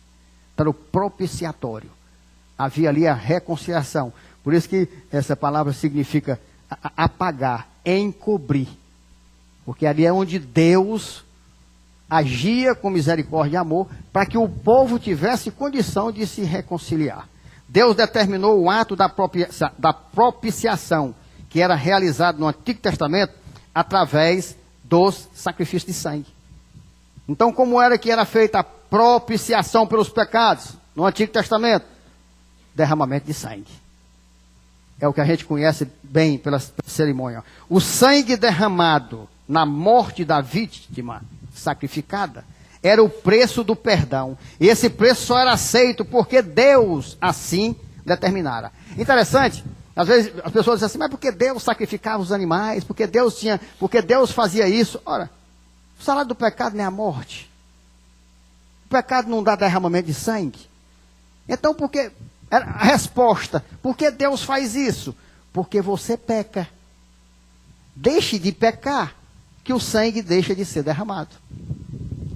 Então o propiciatório. Havia ali a reconciliação. Por isso que essa palavra significa apagar, encobrir. Porque ali é onde Deus agia com misericórdia e amor para que o povo tivesse condição de se reconciliar. Deus determinou o ato da propiciação, que era realizado no Antigo Testamento através dos sacrifícios de sangue. Então, como era que era feita a propiciação pelos pecados no Antigo Testamento? Derramamento de sangue. É o que a gente conhece bem pela cerimônia. O sangue derramado na morte da vítima sacrificada era o preço do perdão. E esse preço só era aceito porque Deus assim determinara. Interessante, às vezes as pessoas dizem assim, mas por que Deus sacrificava os animais? Porque Deus fazia isso? Ora, o salário do pecado não é a morte. O pecado não dá derramamento de sangue. Então, a resposta, por que Deus faz isso? Porque você peca. Deixe de pecar, que o sangue deixa de ser derramado.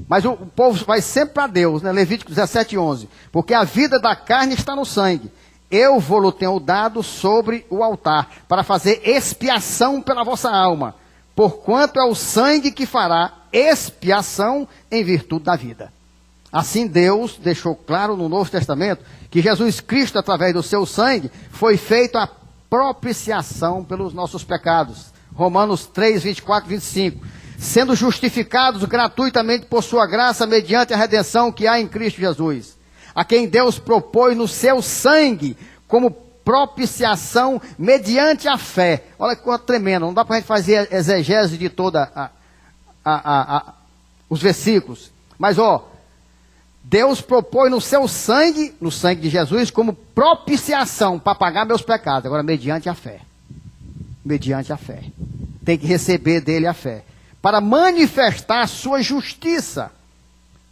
Mas o povo vai sempre para Deus, né? Levítico 17, 11. Porque a vida da carne está no sangue. Eu vou-lo tenho dado sobre o altar, para fazer expiação pela vossa alma. Porquanto é o sangue que fará expiação em virtude da vida. Assim Deus deixou claro no Novo Testamento que Jesus Cristo, através do seu sangue, foi feito a propiciação pelos nossos pecados. Romanos 3, 24 e 25. Sendo justificados gratuitamente por sua graça, mediante a redenção que há em Cristo Jesus, a quem Deus propôs no seu sangue, como propiciação mediante a fé. Olha que coisa tremenda, não dá para a gente fazer exegese de toda os versículos. Mas Deus propôs no seu sangue, no sangue de Jesus, como propiciação para pagar meus pecados. Agora, mediante a fé. Mediante a fé. Tem que receber dele a fé. Para manifestar a sua justiça,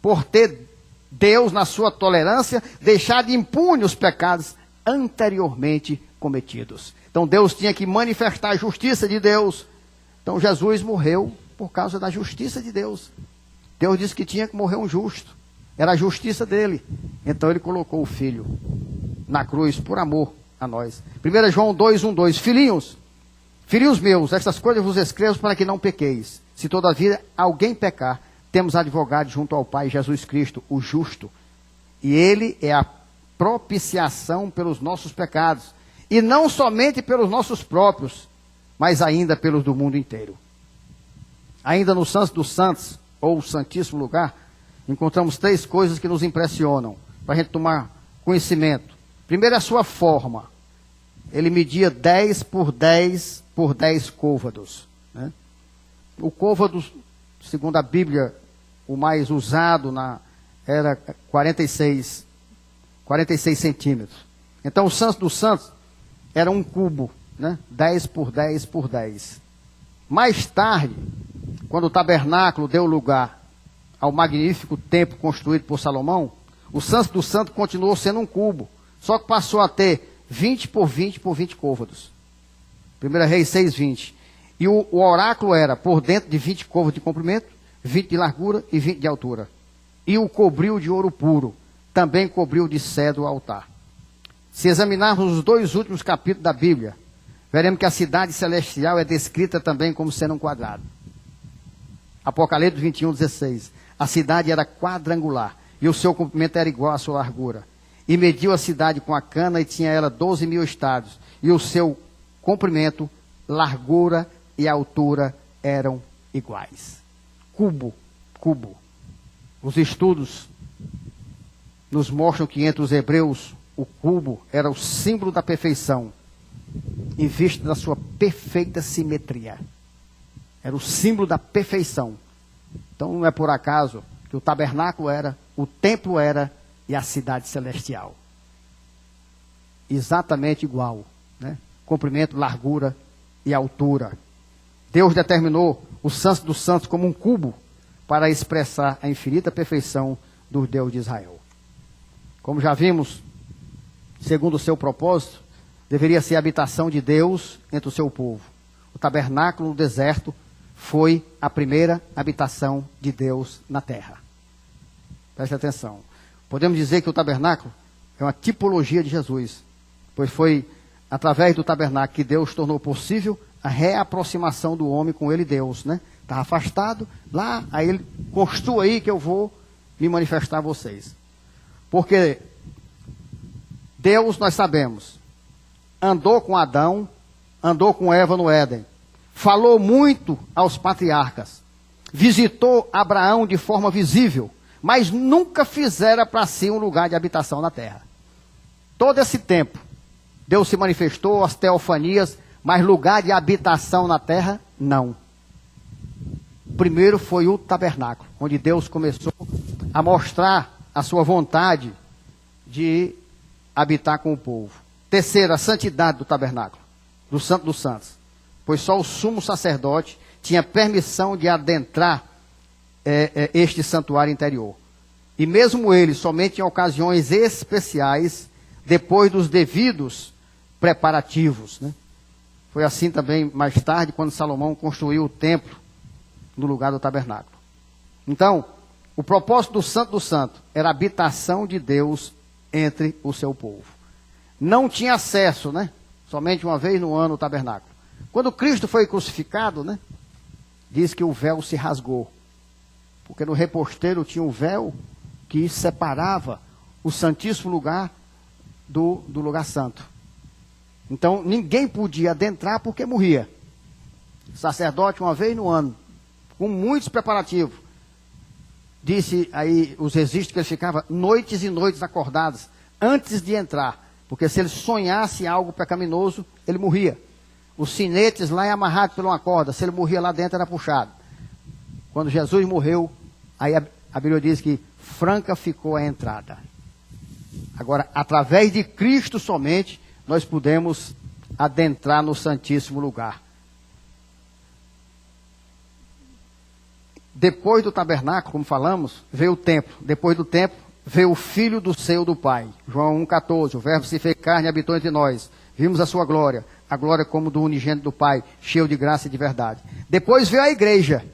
por ter Deus, na sua tolerância, deixado impune os pecados anteriormente cometidos. Então Deus tinha que manifestar a justiça de Deus. Então Jesus morreu por causa da justiça de Deus. Deus disse que tinha que morrer um justo. Era a justiça dele. Então ele colocou o filho na cruz por amor a nós. 1 João 2:1-2, filhinhos meus, estas coisas vos escrevo para que não pequeis. Se todavia alguém pecar, temos advogado junto ao Pai, Jesus Cristo, o justo. E ele é a propiciação pelos nossos pecados. E não somente pelos nossos próprios, mas ainda pelos do mundo inteiro. Ainda no Santo dos Santos, ou o Santíssimo Lugar, encontramos 3 coisas que nos impressionam, para a gente tomar conhecimento. Primeiro, a sua forma. Ele media 10 por 10 por 10 côvados, né? O côvado, segundo a Bíblia, o mais usado era 46 centímetros. Então, o Santo dos Santos era um cubo, né? 10 por 10 por 10. Mais tarde, quando o tabernáculo deu lugar ao magnífico templo construído por Salomão, o Santo dos Santos continuou sendo um cubo, só que passou a ter 20 por 20 por 20 côvados. 1 Reis 6:20. E o oráculo era por dentro de 20 côvados de comprimento, 20 de largura e 20 de altura. E o cobriu de ouro puro, também cobriu de cedro o altar. Se examinarmos os 2 últimos capítulos da Bíblia, veremos que a cidade celestial é descrita também como sendo um quadrado. Apocalipse 21:16. A cidade era quadrangular, e o seu comprimento era igual à sua largura. E mediu a cidade com a cana, e tinha ela 12.000 estádios, e o seu comprimento, largura e altura eram iguais. Cubo. Os estudos nos mostram que entre os hebreus, o cubo era o símbolo da perfeição, em vista da sua perfeita simetria. Era o símbolo da perfeição. Então não é por acaso que o tabernáculo era, o templo era e a cidade celestial. Exatamente igual, né? Comprimento, largura e altura. Deus determinou o Santo dos Santos como um cubo para expressar a infinita perfeição do Deus de Israel. Como já vimos, segundo o seu propósito, deveria ser a habitação de Deus entre o seu povo. O tabernáculo no deserto foi a primeira habitação de Deus na terra. Preste atenção. Podemos dizer que o tabernáculo é uma tipologia de Jesus, pois foi através do tabernáculo que Deus tornou possível a reaproximação do homem com ele, Deus, né? Estava afastado lá, aí ele construa aí que eu vou me manifestar a vocês. Porque Deus, nós sabemos, andou com Adão, andou com Eva no Éden, falou muito aos patriarcas, visitou Abraão de forma visível, mas nunca fizera para si um lugar de habitação na terra. Todo esse tempo, Deus se manifestou, as teofanias, mas lugar de habitação na terra, não. Primeiro foi o tabernáculo, onde Deus começou a mostrar a sua vontade de habitar com o povo. Terceiro, a santidade do tabernáculo, do Santo dos Santos, pois só o sumo sacerdote tinha permissão de adentrar este santuário interior. E mesmo ele, somente em ocasiões especiais, depois dos devidos preparativos, né? Foi assim também mais tarde, quando Salomão construiu o templo no lugar do tabernáculo. Então, o propósito do Santo do Santo era a habitação de Deus entre o seu povo. Não tinha acesso, né? Somente uma vez no ano o tabernáculo. Quando Cristo foi crucificado, né? Diz que o véu se rasgou. Porque no reposteiro tinha um véu que separava o santíssimo lugar do lugar santo. Então, ninguém podia adentrar porque morria. O sacerdote, uma vez no ano, com muitos preparativos, disse aí os registros que ele ficava noites e noites acordados antes de entrar. Porque se ele sonhasse algo pecaminoso, ele morria. Os sinetes lá é amarrado por uma corda. Se ele morria lá dentro, era puxado. Quando Jesus morreu, aí a Bíblia diz que franca ficou a entrada. Agora, através de Cristo somente, nós podemos adentrar no Santíssimo Lugar. Depois do tabernáculo, como falamos, veio o templo. Depois do templo, veio o Filho do seio do Pai. João 1,14. O Verbo se fez carne e habitou entre nós. Vimos a sua glória. A glória como do unigênito do Pai, cheio de graça e de verdade. Depois veio a igreja.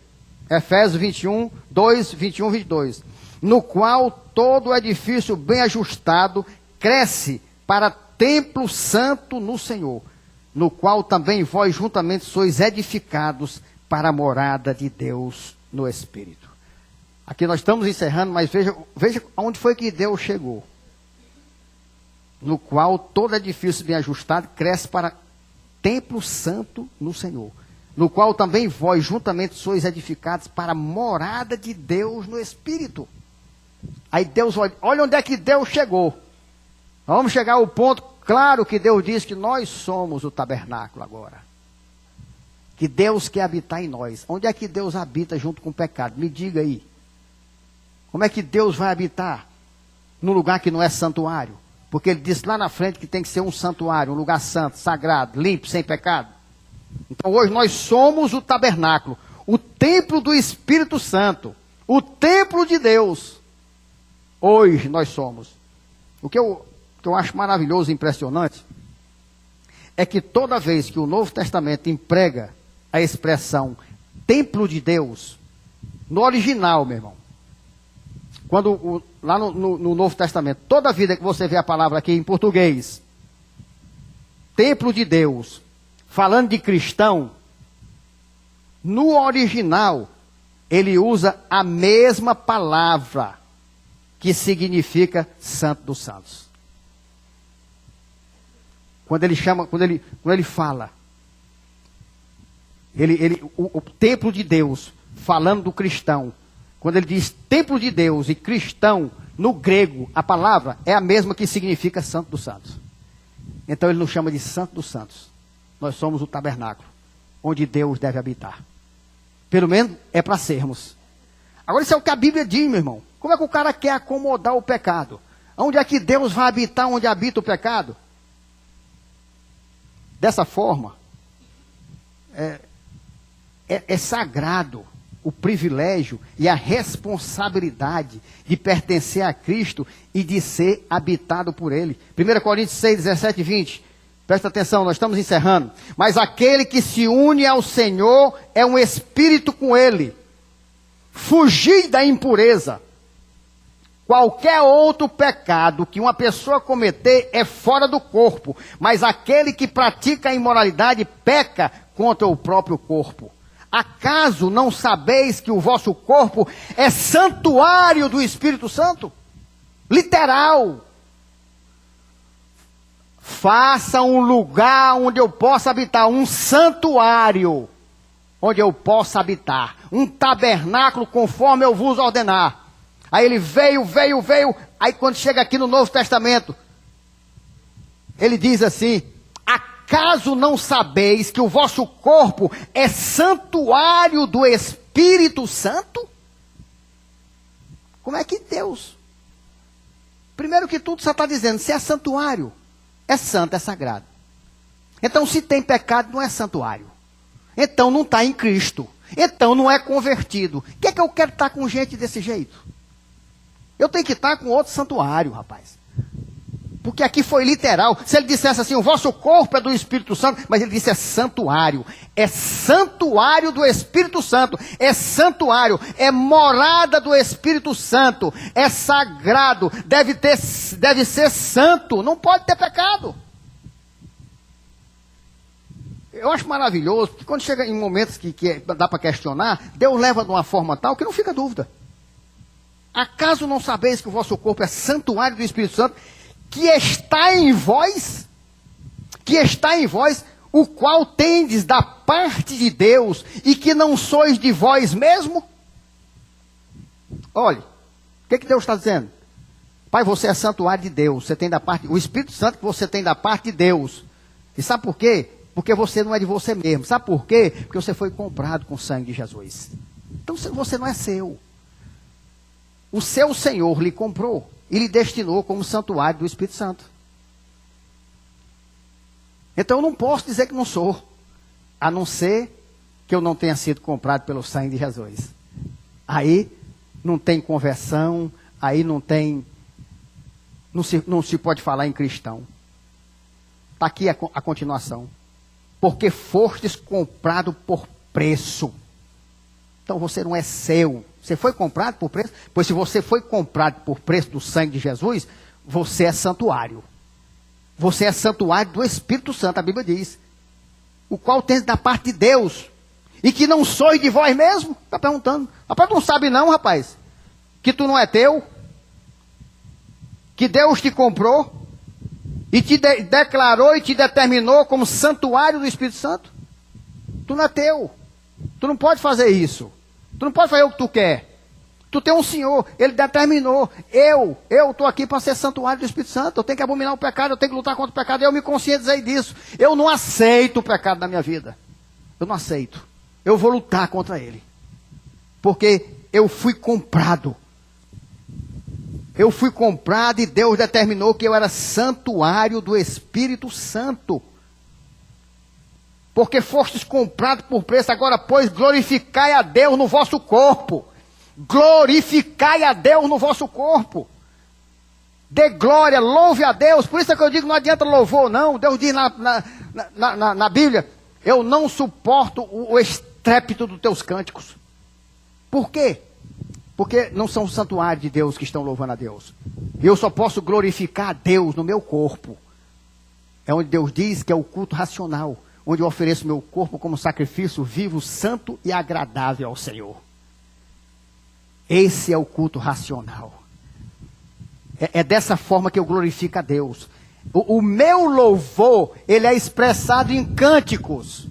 Efésios 21, 2, 21, 22. No qual todo o edifício bem ajustado cresce para templo santo no Senhor, no qual também vós juntamente sois edificados para a morada de Deus no Espírito. Aqui nós estamos encerrando, mas veja onde foi que Deus chegou. No qual todo edifício bem ajustado cresce para templo santo no Senhor, no qual também vós juntamente sois edificados para a morada de Deus no Espírito. Aí Deus, olha onde é que Deus chegou. Nós vamos chegar ao ponto, claro que Deus diz que nós somos o tabernáculo agora. Que Deus quer habitar em nós. Onde é que Deus habita junto com o pecado? Me diga aí. Como é que Deus vai habitar num lugar que não é santuário? Porque ele disse lá na frente que tem que ser um santuário, um lugar santo, sagrado, limpo, sem pecado. Então hoje nós somos o tabernáculo, o templo do Espírito Santo, o templo de Deus. Hoje nós somos. O que eu acho maravilhoso e impressionante é que toda vez que o Novo Testamento emprega a expressão templo de Deus, no original, meu irmão, lá no Novo Testamento, toda vida que você vê a palavra aqui em português, templo de Deus, falando de cristão, no original, ele usa a mesma palavra que significa Santo dos Santos. Quando ele fala, o templo de Deus, falando do cristão, quando ele diz templo de Deus e cristão, no grego, a palavra é a mesma que significa Santo dos Santos. Então ele nos chama de Santo dos Santos. Nós somos o tabernáculo, onde Deus deve habitar. Pelo menos é para sermos. Agora isso é o que a Bíblia diz, meu irmão. Como é que o cara quer acomodar o pecado? Onde é que Deus vai habitar onde habita o pecado? Dessa forma, é sagrado o privilégio e a responsabilidade de pertencer a Cristo e de ser habitado por Ele. 1 Coríntios 6, 17 e 20. Presta atenção, nós estamos encerrando. Mas aquele que se une ao Senhor é um espírito com Ele. Fugir da impureza. Qualquer outro pecado que uma pessoa cometer é fora do corpo. Mas aquele que pratica a imoralidade peca contra o próprio corpo. Acaso não sabeis que o vosso corpo é santuário do Espírito Santo? Literal. Faça um lugar onde eu possa habitar, um santuário onde eu possa habitar, um tabernáculo conforme eu vos ordenar. Aí ele veio, aí quando chega aqui no Novo Testamento, ele diz assim: acaso não sabeis que o vosso corpo é santuário do Espírito Santo? Como é que Deus? Primeiro que tudo, você está dizendo, se é santuário, é santo, é sagrado. Então, se tem pecado, não é santuário. Então, não está em Cristo. Então, não é convertido. O que é que eu quero estar com gente desse jeito? Eu tenho que estar com outro santuário, rapaz. Porque aqui foi literal. Se ele dissesse assim, o vosso corpo é do Espírito Santo, mas ele disse é santuário. É santuário do Espírito Santo. É santuário. É morada do Espírito Santo. É sagrado. Deve ser santo. Não pode ter pecado. Eu acho maravilhoso, porque quando chega em momentos que dá para questionar, Deus leva de uma forma tal que não fica dúvida. Acaso não sabeis que o vosso corpo é santuário do Espírito Santo, que está em vós, o qual tendes da parte de Deus, e que não sois de vós mesmo? Olha, o que Deus está dizendo? Pai, você é santuário de Deus, você tem da parte, o Espírito Santo que você tem da parte de Deus. E sabe por quê? Porque você não é de você mesmo. Sabe por quê? Porque você foi comprado com o sangue de Jesus. Então você não é seu. O seu Senhor lhe comprou e lhe destinou como santuário do Espírito Santo. Então eu não posso dizer que não sou, a não ser que eu não tenha sido comprado pelo sangue de Jesus. Aí não tem conversão, aí não se pode falar em cristão. Está aqui a continuação. Porque fostes comprado por preço. Então você não é seu. Você foi comprado por preço? Pois se você foi comprado por preço do sangue de Jesus, você é santuário. Você é santuário do Espírito Santo, a Bíblia diz. O qual tem da parte de Deus. E que não sois de vós mesmo? Está perguntando. Rapaz, tu não sabe não, rapaz. Que tu não é teu. Que Deus te comprou. E te declarou e te determinou como santuário do Espírito Santo. Tu não é teu. Tu não pode fazer isso. Tu não pode fazer o que tu quer. Tu tem um Senhor, Ele determinou. Eu estou aqui para ser santuário do Espírito Santo. Eu tenho que abominar o pecado, eu tenho que lutar contra o pecado. Eu me conscientizei disso. Eu não aceito o pecado na minha vida. Eu não aceito. Eu vou lutar contra ele. Porque eu fui comprado. Eu fui comprado e Deus determinou que eu era santuário do Espírito Santo. Porque fostes comprados por preço, agora pois glorificai a Deus no vosso corpo. Glorificai a Deus no vosso corpo. Dê glória, louve a Deus. Por isso é que eu digo, não adianta louvor não. Deus diz na Bíblia, eu não suporto o estrépito dos teus cânticos. Por quê? Porque não são o santuário de Deus que estão louvando a Deus. Eu só posso glorificar a Deus no meu corpo. É onde Deus diz que é o culto racional. Onde eu ofereço meu corpo como sacrifício vivo, santo e agradável ao Senhor. Esse é o culto racional. É dessa forma que eu glorifico a Deus. O meu louvor, ele é expressado em cânticos.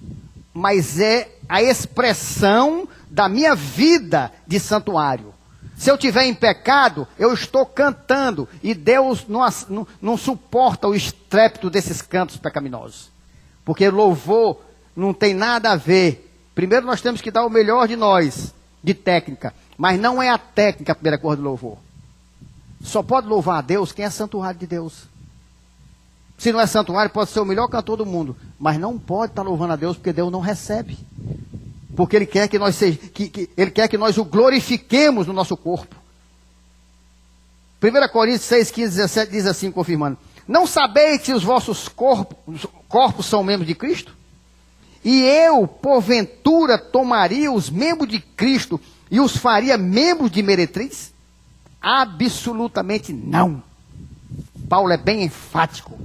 Mas é a expressão da minha vida de santuário. Se eu estiver em pecado, eu estou cantando. E Deus não suporta o estrépito desses cantos pecaminosos. Porque louvor não tem nada a ver. Primeiro nós temos que dar o melhor de nós, de técnica. Mas não é a técnica a primeira coisa do louvor. Só pode louvar a Deus quem é santuário de Deus. Se não é santuário, pode ser o melhor cantor do mundo. Mas não pode estar louvando a Deus porque Deus não recebe. Porque Ele quer que nós Ele quer que nós o glorifiquemos no nosso corpo. 1 Coríntios 6, 15, 17 diz assim, confirmando. Não sabeis que os vossos corpos são membros de Cristo? E eu, porventura, tomaria os membros de Cristo e os faria membros de meretriz? Absolutamente não. Paulo é bem enfático.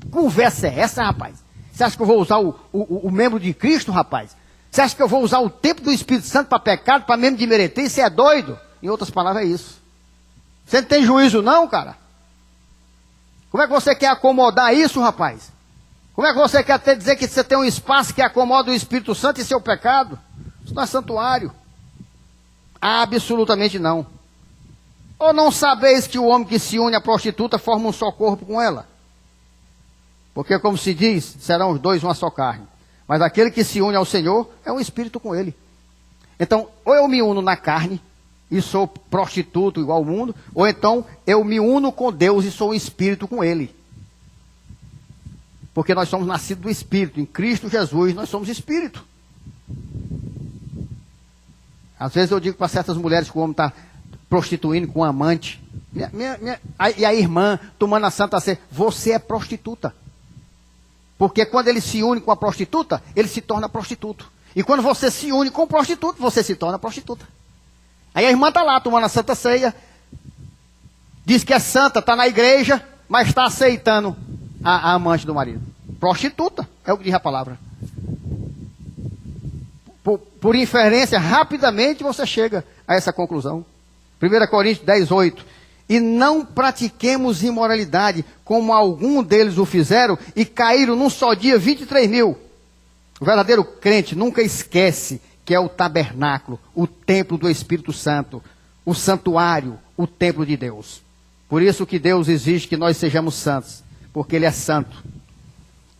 Que conversa é essa, rapaz? Você acha que eu vou usar o membro de Cristo, rapaz? Você acha que eu vou usar o tempo do Espírito Santo para pecado, para membro de meretriz? Você é doido? Em outras palavras, é isso. Você não tem juízo não, cara? Como é que você quer acomodar isso, rapaz? Como é que você quer até dizer que você tem um espaço que acomoda o Espírito Santo e seu pecado? Isso não é santuário. Absolutamente não. Ou não sabeis que o homem que se une à prostituta forma um só corpo com ela? Porque, como se diz, serão os dois uma só carne. Mas aquele que se une ao Senhor é um espírito com ele. Então, ou eu me uno na carne e sou prostituto igual ao mundo, ou então eu me uno com Deus e sou um espírito com Ele. Porque nós somos nascidos do Espírito. Em Cristo Jesus nós somos espírito. Às vezes eu digo para certas mulheres que o homem está prostituindo com um amante. E a irmã tomando a Santa Ceia. Você é prostituta. Porque quando ele se une com a prostituta, ele se torna prostituto. E quando você se une com o prostituto, você se torna prostituta. Aí a irmã está lá tomando a Santa Ceia, diz que é santa, está na igreja, mas está aceitando a amante do marido. Prostituta, é o que diz a palavra. Por inferência, rapidamente você chega a essa conclusão. 1 Coríntios 10, 8. E não pratiquemos imoralidade, como algum deles o fizeram, e caíram num só dia 23 mil. O verdadeiro crente nunca esquece que é o tabernáculo, o templo do Espírito Santo, o santuário, o templo de Deus. Por isso que Deus exige que nós sejamos santos, porque Ele é santo.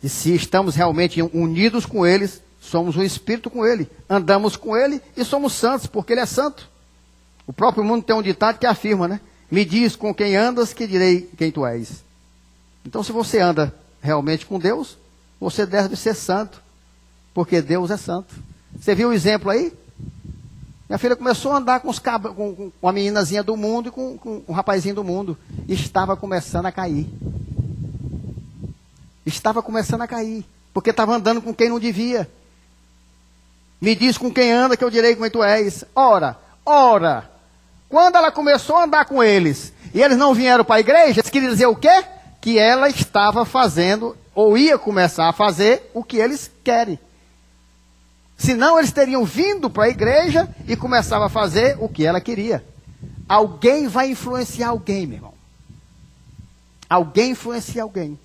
E se estamos realmente unidos com Ele, somos um Espírito com Ele, andamos com Ele e somos santos, porque Ele é santo. O próprio mundo tem um ditado que afirma, né? Me diz com quem andas, que direi quem tu és. Então, se você anda realmente com Deus, você deve ser santo, porque Deus é santo. Você viu o exemplo aí? Minha filha começou a andar com a meninazinha do mundo e com um rapazinho do mundo. E estava começando a cair. Estava começando a cair. Porque estava andando com quem não devia. Me diz com quem anda, que eu direi quem tu és. Ora, quando ela começou a andar com eles, e eles não vieram para a igreja, eles queriam dizer o quê? que ela estava fazendo, ou ia começar a fazer, o que eles querem. Senão eles teriam vindo para a igreja e começavam a fazer o que ela queria. Alguém vai influenciar alguém, meu irmão. Alguém influencia alguém.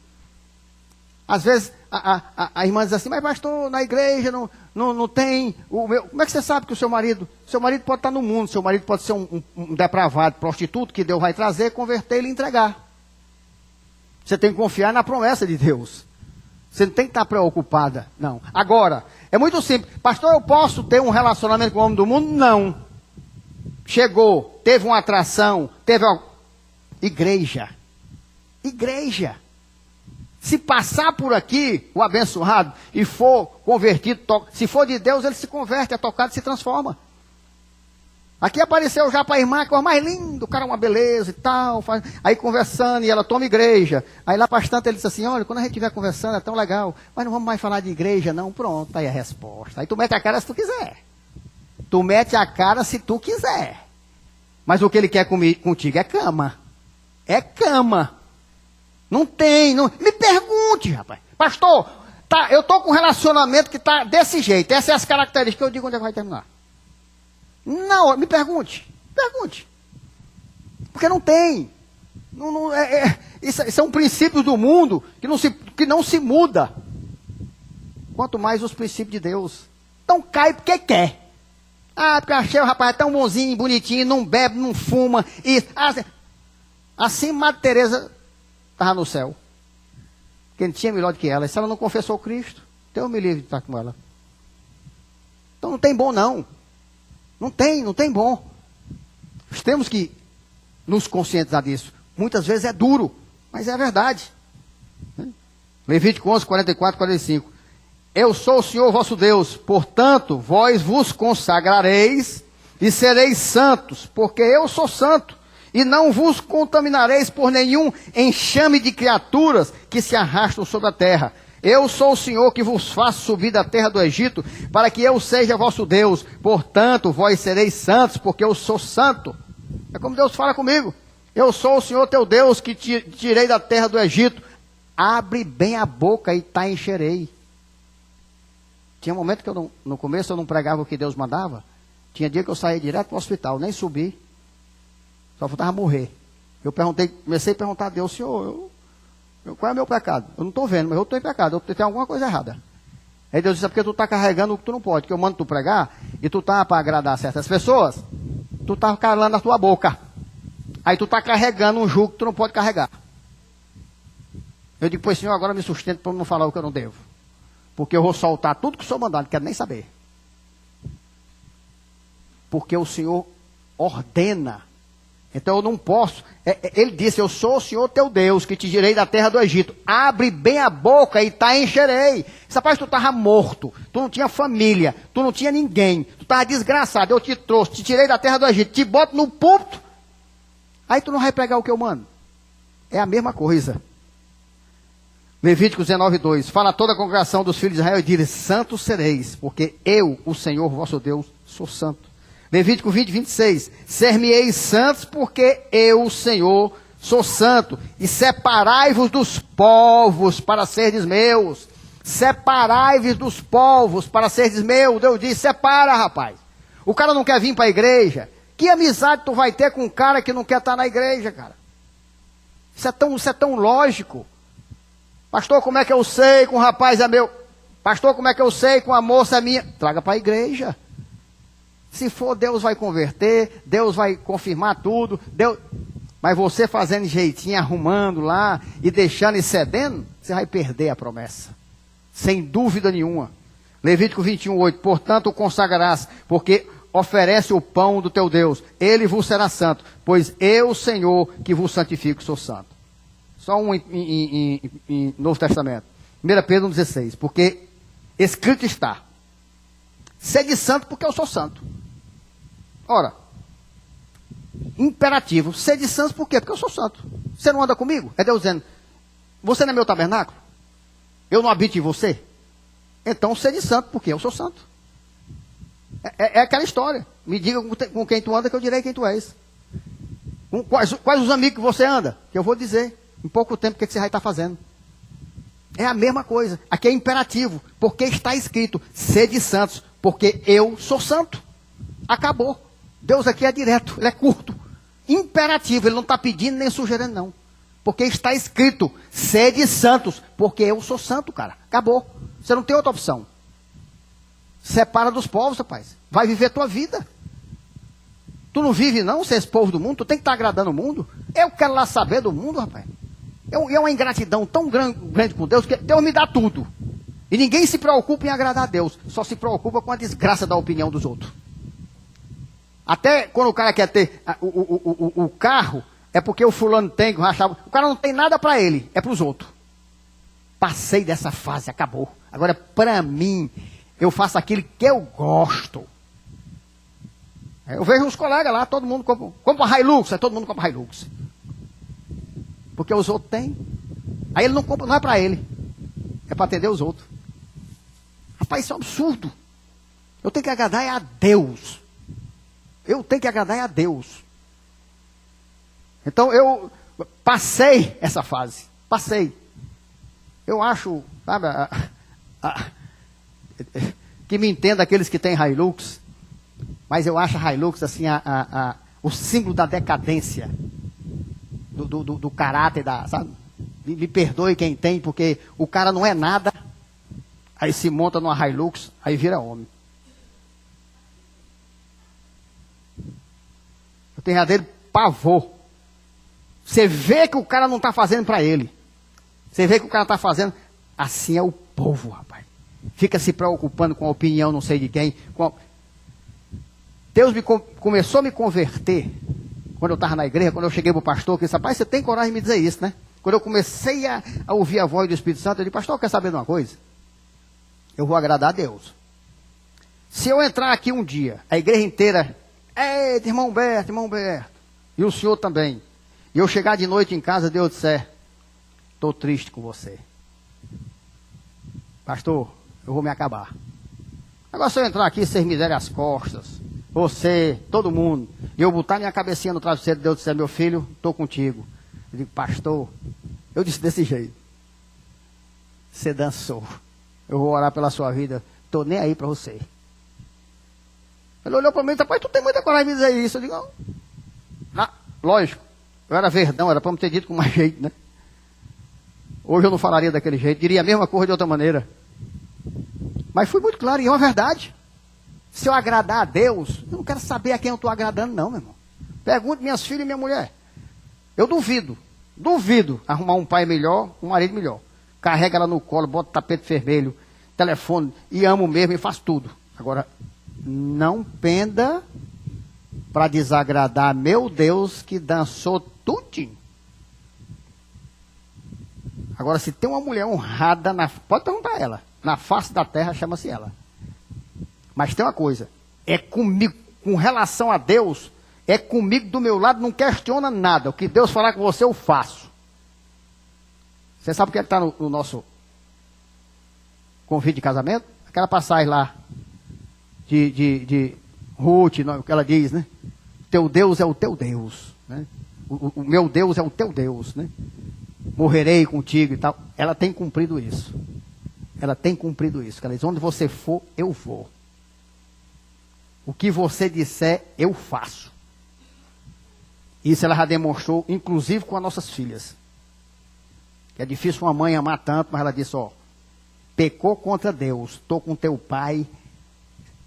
Às vezes a irmã diz assim, mas pastor, na igreja não tem... Como é que você sabe que o seu marido pode estar no mundo, seu marido pode ser um depravado, prostituto, que Deus vai trazer, converter e lhe entregar. Você tem que confiar na promessa de Deus. Você não tem que estar preocupada, não. Agora, é muito simples. Pastor, eu posso ter um relacionamento com o homem do mundo? Não. Chegou, teve uma atração, teve uma... Igreja. Se passar por aqui, o abençoado, e for convertido, se for de Deus, ele se converte, é tocado e se transforma. Aqui apareceu já para a irmã, que é o mais lindo, o cara é uma beleza e tal. Aí conversando, e ela toma igreja. Aí lá bastante ele disse assim, olha, quando a gente estiver conversando é tão legal, mas não vamos mais falar de igreja não, pronto, aí a resposta. Aí tu mete a cara se tu quiser. Tu mete a cara se tu quiser. Mas o que ele quer contigo é cama. É cama. Não tem, não... Me pergunte, rapaz. Pastor, tá, eu estou com um relacionamento que está desse jeito. Essas são as características. Eu digo onde é que vai terminar. Não, me pergunte. Porque não tem. Isso é um princípio do mundo que não se muda. Quanto mais os princípios de Deus. Então cai porque quer. Ah, porque achei o rapaz tão bonzinho, bonitinho, não bebe, não fuma. Assim Madre Teresa estava no céu. Quem tinha melhor do que ela. E se ela não confessou Cristo, Deus me livre de estar com ela. Então não tem bom não. Não tem bom. Nós temos que nos conscientizar disso. Muitas vezes é duro, mas é verdade. Levítico 11, 44, 45. Eu sou o Senhor vosso Deus, portanto, vós vos consagrareis e sereis santos, porque eu sou santo. E não vos contaminareis por nenhum enxame de criaturas que se arrastam sobre a terra. Eu sou o Senhor que vos faço subir da terra do Egito, para que eu seja vosso Deus. Portanto, vós sereis santos, porque eu sou santo. É como Deus fala comigo. Eu sou o Senhor teu Deus, que te tirei da terra do Egito. Abre bem a boca e te encherei. Tinha um momento que no começo eu não pregava o que Deus mandava. Tinha dia que eu saía direto para o hospital, nem subi. Só faltava morrer. Comecei a perguntar a Deus, Senhor, qual é o meu pecado? Eu não estou vendo, mas eu estou em pecado, eu tenho alguma coisa errada. Aí Deus disse, é porque tu está carregando o que tu não pode, que eu mando tu pregar, e tu está para agradar certas pessoas, tu está calando a tua boca. Aí tu está carregando um jugo que tu não pode carregar. Eu digo, pois Senhor, agora me sustento para não falar o que eu não devo. Porque eu vou soltar tudo que o Senhor mandar, não quero nem saber. Porque o Senhor ordena. Então eu não posso. Ele disse, eu sou o Senhor teu Deus, que te tirei da terra do Egito. Abre bem a boca e te encherei. Rapaz, tu estava morto, tu não tinha família, tu não tinha ninguém, tu estava desgraçado, eu te trouxe, te tirei da terra do Egito, te boto no púlpito. Aí tu não vai pregar o que eu mando. É a mesma coisa. Levítico 19, 2. Fala a toda a congregação dos filhos de Israel e diz, santos sereis, porque eu, o Senhor vosso Deus, sou santo. Levítico 20, 26. Ser-me-eis santos, porque eu, o Senhor, sou santo. E separai-vos dos povos para serdes meus. Separai-vos dos povos para serdes meus. Deus diz, separa, rapaz. O cara não quer vir para a igreja. Que amizade tu vai ter com um cara que não quer estar na igreja, cara? Isso é tão lógico. Pastor, como é que eu sei que um rapaz é meu? Pastor, como é que eu sei que uma moça é minha? Traga para a igreja. Se for, Deus vai converter, Deus vai confirmar tudo. Mas você fazendo jeitinho, arrumando lá e deixando e cedendo, você vai perder a promessa. Sem dúvida nenhuma. Levítico 21, 8. Portanto, o consagrarás, porque oferece o pão do teu Deus. Ele vos será santo, pois eu, Senhor, que vos santifico, sou santo. Só um em Novo Testamento. 1 Pedro 16. Porque escrito está, sede santo porque eu sou santo. Ora, imperativo, sede santo por quê? Porque eu sou santo. Você não anda comigo? É Deus dizendo, você não é meu tabernáculo? Eu não habito em você? Então sede santo porque eu sou santo. É aquela história. Me diga com quem tu anda que eu direi quem tu és. Quais os amigos que você anda? Que eu vou dizer. Em pouco tempo, o que você vai estar fazendo? É a mesma coisa. Aqui é imperativo, porque está escrito, sede santos, porque eu sou santo. Acabou. Deus aqui é direto, ele é curto. Imperativo, ele não está pedindo nem sugerindo, não. Porque está escrito, sede santos, porque eu sou santo, cara. Acabou. Você não tem outra opção. Separa dos povos, rapaz. Vai viver a tua vida. Tu não vive, não, ser esse povo do mundo. Tu tem que estar agradando o mundo. Eu quero lá saber do mundo, rapaz. É uma ingratidão tão grande com Deus, que Deus me dá tudo. E ninguém se preocupa em agradar a Deus. Só se preocupa com a desgraça da opinião dos outros. Até quando o cara quer ter o carro, é porque o fulano tem, o cara não tem nada para ele, é para os outros. Passei dessa fase, acabou. Agora, para mim, eu faço aquilo que eu gosto. Eu vejo os colegas lá, todo mundo compra Hilux, todo mundo compra Hilux. Porque os outros têm. Aí ele não compra, não é para ele. É para atender os outros. Rapaz, isso é um absurdo. Eu tenho que agradar a Deus. Eu tenho que agradar a Deus. Então eu passei essa fase. Passei. Eu acho, sabe, que me entenda aqueles que têm Hilux, mas eu acho a Hilux assim, o símbolo da decadência, do caráter, sabe? Me perdoe quem tem, porque o cara não é nada, aí se monta numa Hilux, aí vira homem. Eu tenho a dele pavor. Você vê que o cara não está fazendo para ele. Você vê que o cara está fazendo. Assim é o povo, rapaz. Fica se preocupando com a opinião não sei de quem. Deus começou a me converter. Quando eu estava na igreja, quando eu cheguei para o pastor, que disse, rapaz, você tem coragem de me dizer isso, né? Quando eu comecei a ouvir a voz do Espírito Santo, eu disse, pastor, quer saber de uma coisa? Eu vou agradar a Deus. Se eu entrar aqui um dia, a igreja inteira, irmão Humberto, e o senhor também, e eu chegar de noite em casa, Deus disser, estou triste com você. Pastor, eu vou me acabar. Agora se eu entrar aqui, vocês me derem as costas, você, todo mundo, e eu botar minha cabecinha no travesseiro, Deus disser, meu filho, estou contigo. Eu digo, pastor, eu disse desse jeito, você dançou, eu vou orar pela sua vida, estou nem aí para você. Ele olhou para mim e disse, rapaz, tu tem muita coragem de dizer isso. Eu digo, não, lógico, eu era verdão, era para me ter dito com mais jeito, né? Hoje eu não falaria daquele jeito, diria a mesma coisa de outra maneira. Mas fui muito claro, e é uma verdade. Se eu agradar a Deus, eu não quero saber a quem eu estou agradando, não, meu irmão. Pergunte minhas filhas e minha mulher. Eu duvido arrumar um pai melhor, um marido melhor. Carrega ela no colo, bota tapete vermelho, telefone, e amo mesmo e faço tudo. Agora, não penda para desagradar meu Deus que dançou tudinho. Agora, se tem uma mulher honrada, pode perguntar a ela, na face da terra chama-se ela. Mas tem uma coisa, é comigo, com relação a Deus, é comigo do meu lado, não questiona nada. O que Deus falar com você, eu faço. Você sabe o que está no nosso convite de casamento? Aquela passagem lá de Ruth, o que ela diz, né? Teu Deus é o teu Deus, né? O meu Deus é o teu Deus, né? Morrerei contigo e tal. Ela tem cumprido isso. Ela tem cumprido isso. Ela diz, onde você for, eu vou. O que você disser, eu faço. Isso ela já demonstrou, inclusive com as nossas filhas. Que é difícil uma mãe amar tanto, mas ela disse, pecou contra Deus, estou com teu pai,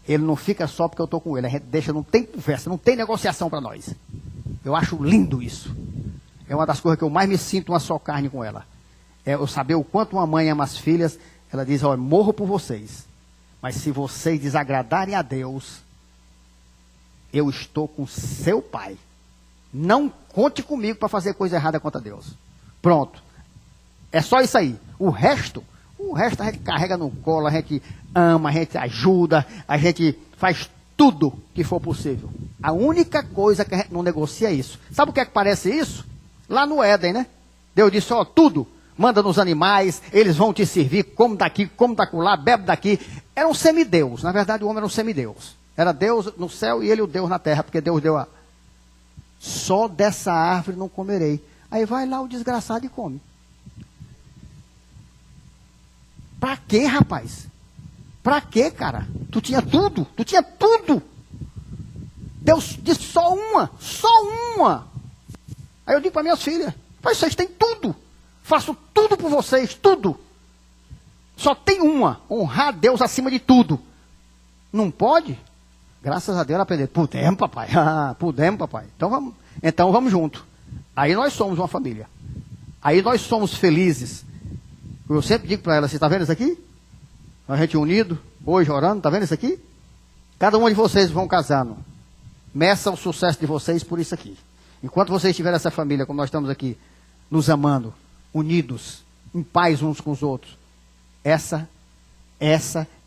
ele não fica só porque eu estou com ele. A gente deixa, não tem conversa, não tem negociação para nós. Eu acho lindo isso. É uma das coisas que eu mais me sinto uma só carne com ela. É eu saber o quanto uma mãe ama as filhas. Ela diz, morro por vocês. Mas se vocês desagradarem a Deus, eu estou com seu pai. Não conte comigo para fazer coisa errada contra Deus. Pronto. É só isso aí. O resto a gente carrega no colo, a gente ama, a gente ajuda, a gente faz tudo que for possível. A única coisa que a gente não negocia é isso. Sabe o que é que parece isso? Lá no Éden, né? Deus disse, tudo, manda nos animais, eles vão te servir, come daqui, come daquela, bebe daqui. Era um semideus, na verdade o homem era um semideus. Era Deus no céu e ele o Deus na terra, porque Deus deu Só dessa árvore não comerei. Aí vai lá o desgraçado e come. Pra quê, rapaz? Pra quê, cara? Tu tinha tudo, tu tinha tudo. Deus disse só uma, só uma. Aí eu digo para minhas filhas, pai, vocês têm tudo. Faço tudo por vocês, tudo. Só tem uma, honrar a Deus acima de tudo. Não pode? Graças a Deus ela aprendeu. Pudemos, papai. Pudemos, papai. Então vamos junto. Aí nós somos uma família. Aí nós somos felizes. Eu sempre digo para ela, você está vendo isso aqui? A gente unido, hoje orando, está vendo isso aqui? Cada um de vocês vão casando. Meça o sucesso de vocês por isso aqui. Enquanto vocês tiverem essa família, como nós estamos aqui, nos amando, unidos, em paz uns com os outros, essa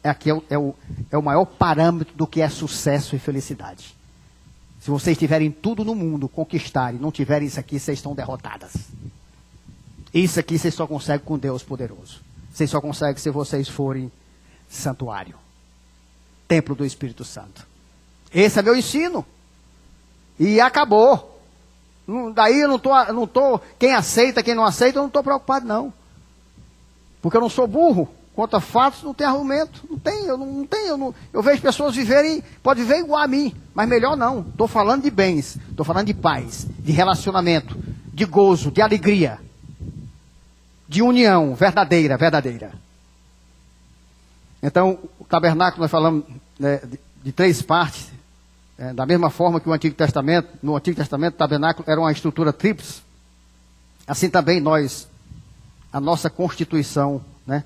aqui é o maior parâmetro do que é sucesso e felicidade. Se vocês tiverem tudo no mundo, conquistarem, não tiverem isso aqui, vocês estão derrotadas. Isso aqui vocês só conseguem com Deus poderoso. Vocês só conseguem se vocês forem santuário. Templo do Espírito Santo. Esse é meu ensino. E acabou. Daí eu não tô, quem aceita, quem não aceita, eu não estou preocupado não. Porque eu não sou burro. Contra fatos não tem argumento. Eu vejo pessoas viverem, pode viver igual a mim, mas melhor não. Estou falando de bens, estou falando de paz, de relacionamento, de gozo, de alegria, de união verdadeira. Então, o tabernáculo, nós falamos de 3 partes, da mesma forma que no Antigo Testamento, o tabernáculo era uma estrutura tríplice. Assim também nós, a nossa constituição,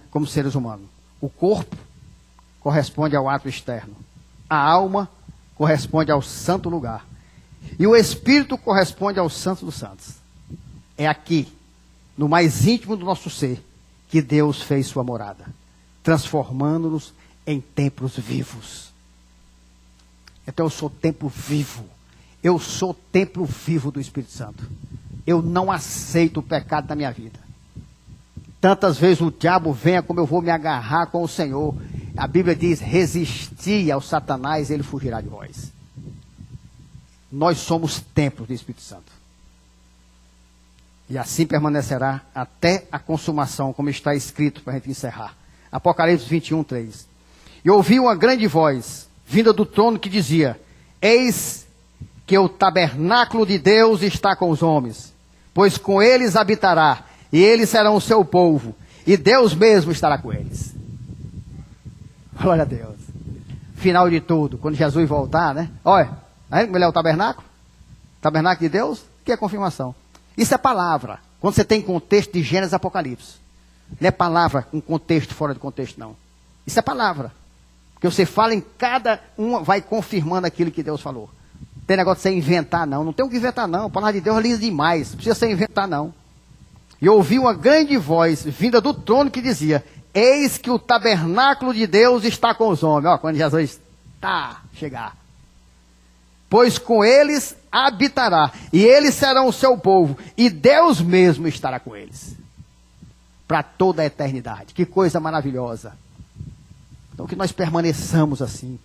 como seres humanos. O corpo corresponde ao ato externo. A alma corresponde ao santo lugar. E o espírito corresponde ao santo dos santos. É aqui, no mais íntimo do nosso ser, que Deus fez sua morada, transformando-nos em templos vivos. Então eu sou templo vivo. Eu sou templo vivo do Espírito Santo. Eu não aceito o pecado na minha vida. Tantas vezes o diabo venha, como eu vou me agarrar com o Senhor. A Bíblia diz, resisti ao Satanás, ele fugirá de vós. Nós somos templos do Espírito Santo. E assim permanecerá até a consumação, como está escrito para a gente encerrar. Apocalipse 21, 3. E ouvi uma grande voz, vinda do trono, que dizia, eis que o tabernáculo de Deus está com os homens, pois com eles habitará, e eles serão o seu povo, e Deus mesmo estará com eles. Glória a Deus. Final de tudo, quando Jesus voltar, olha, aí como ele é o tabernáculo? Tabernáculo de Deus, que é a confirmação. Isso é palavra, quando você tem contexto de Gênesis e Apocalipse. Não é palavra com contexto fora de contexto, não. Isso é palavra. Porque você fala em cada uma, vai confirmando aquilo que Deus falou. Não tem negócio de você inventar, não. Não tem o que inventar, não. A palavra de Deus é lisa demais. Não precisa você inventar, não. E ouvi uma grande voz, vinda do trono, que dizia, eis que o tabernáculo de Deus está com os homens. Ó, quando Jesus chegar. Pois com eles habitará, e eles serão o seu povo, e Deus mesmo estará com eles. Para toda a eternidade. Que coisa maravilhosa. Então que nós permaneçamos assim.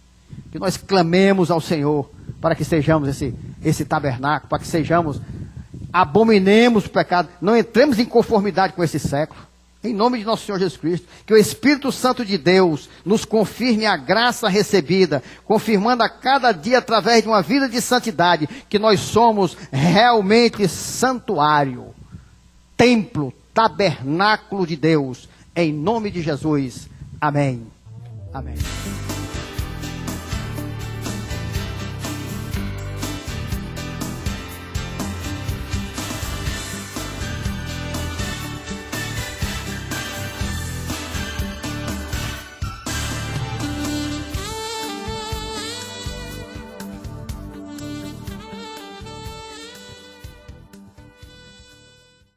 Que nós clamemos ao Senhor, para que sejamos esse tabernáculo, para que sejamos, abominemos o pecado, não entremos em conformidade com esse século. Em nome de nosso Senhor Jesus Cristo, que o Espírito Santo de Deus nos confirme a graça recebida, confirmando a cada dia através de uma vida de santidade, que nós somos realmente santuário, templo, tabernáculo de Deus, em nome de Jesus. Amém. Amém.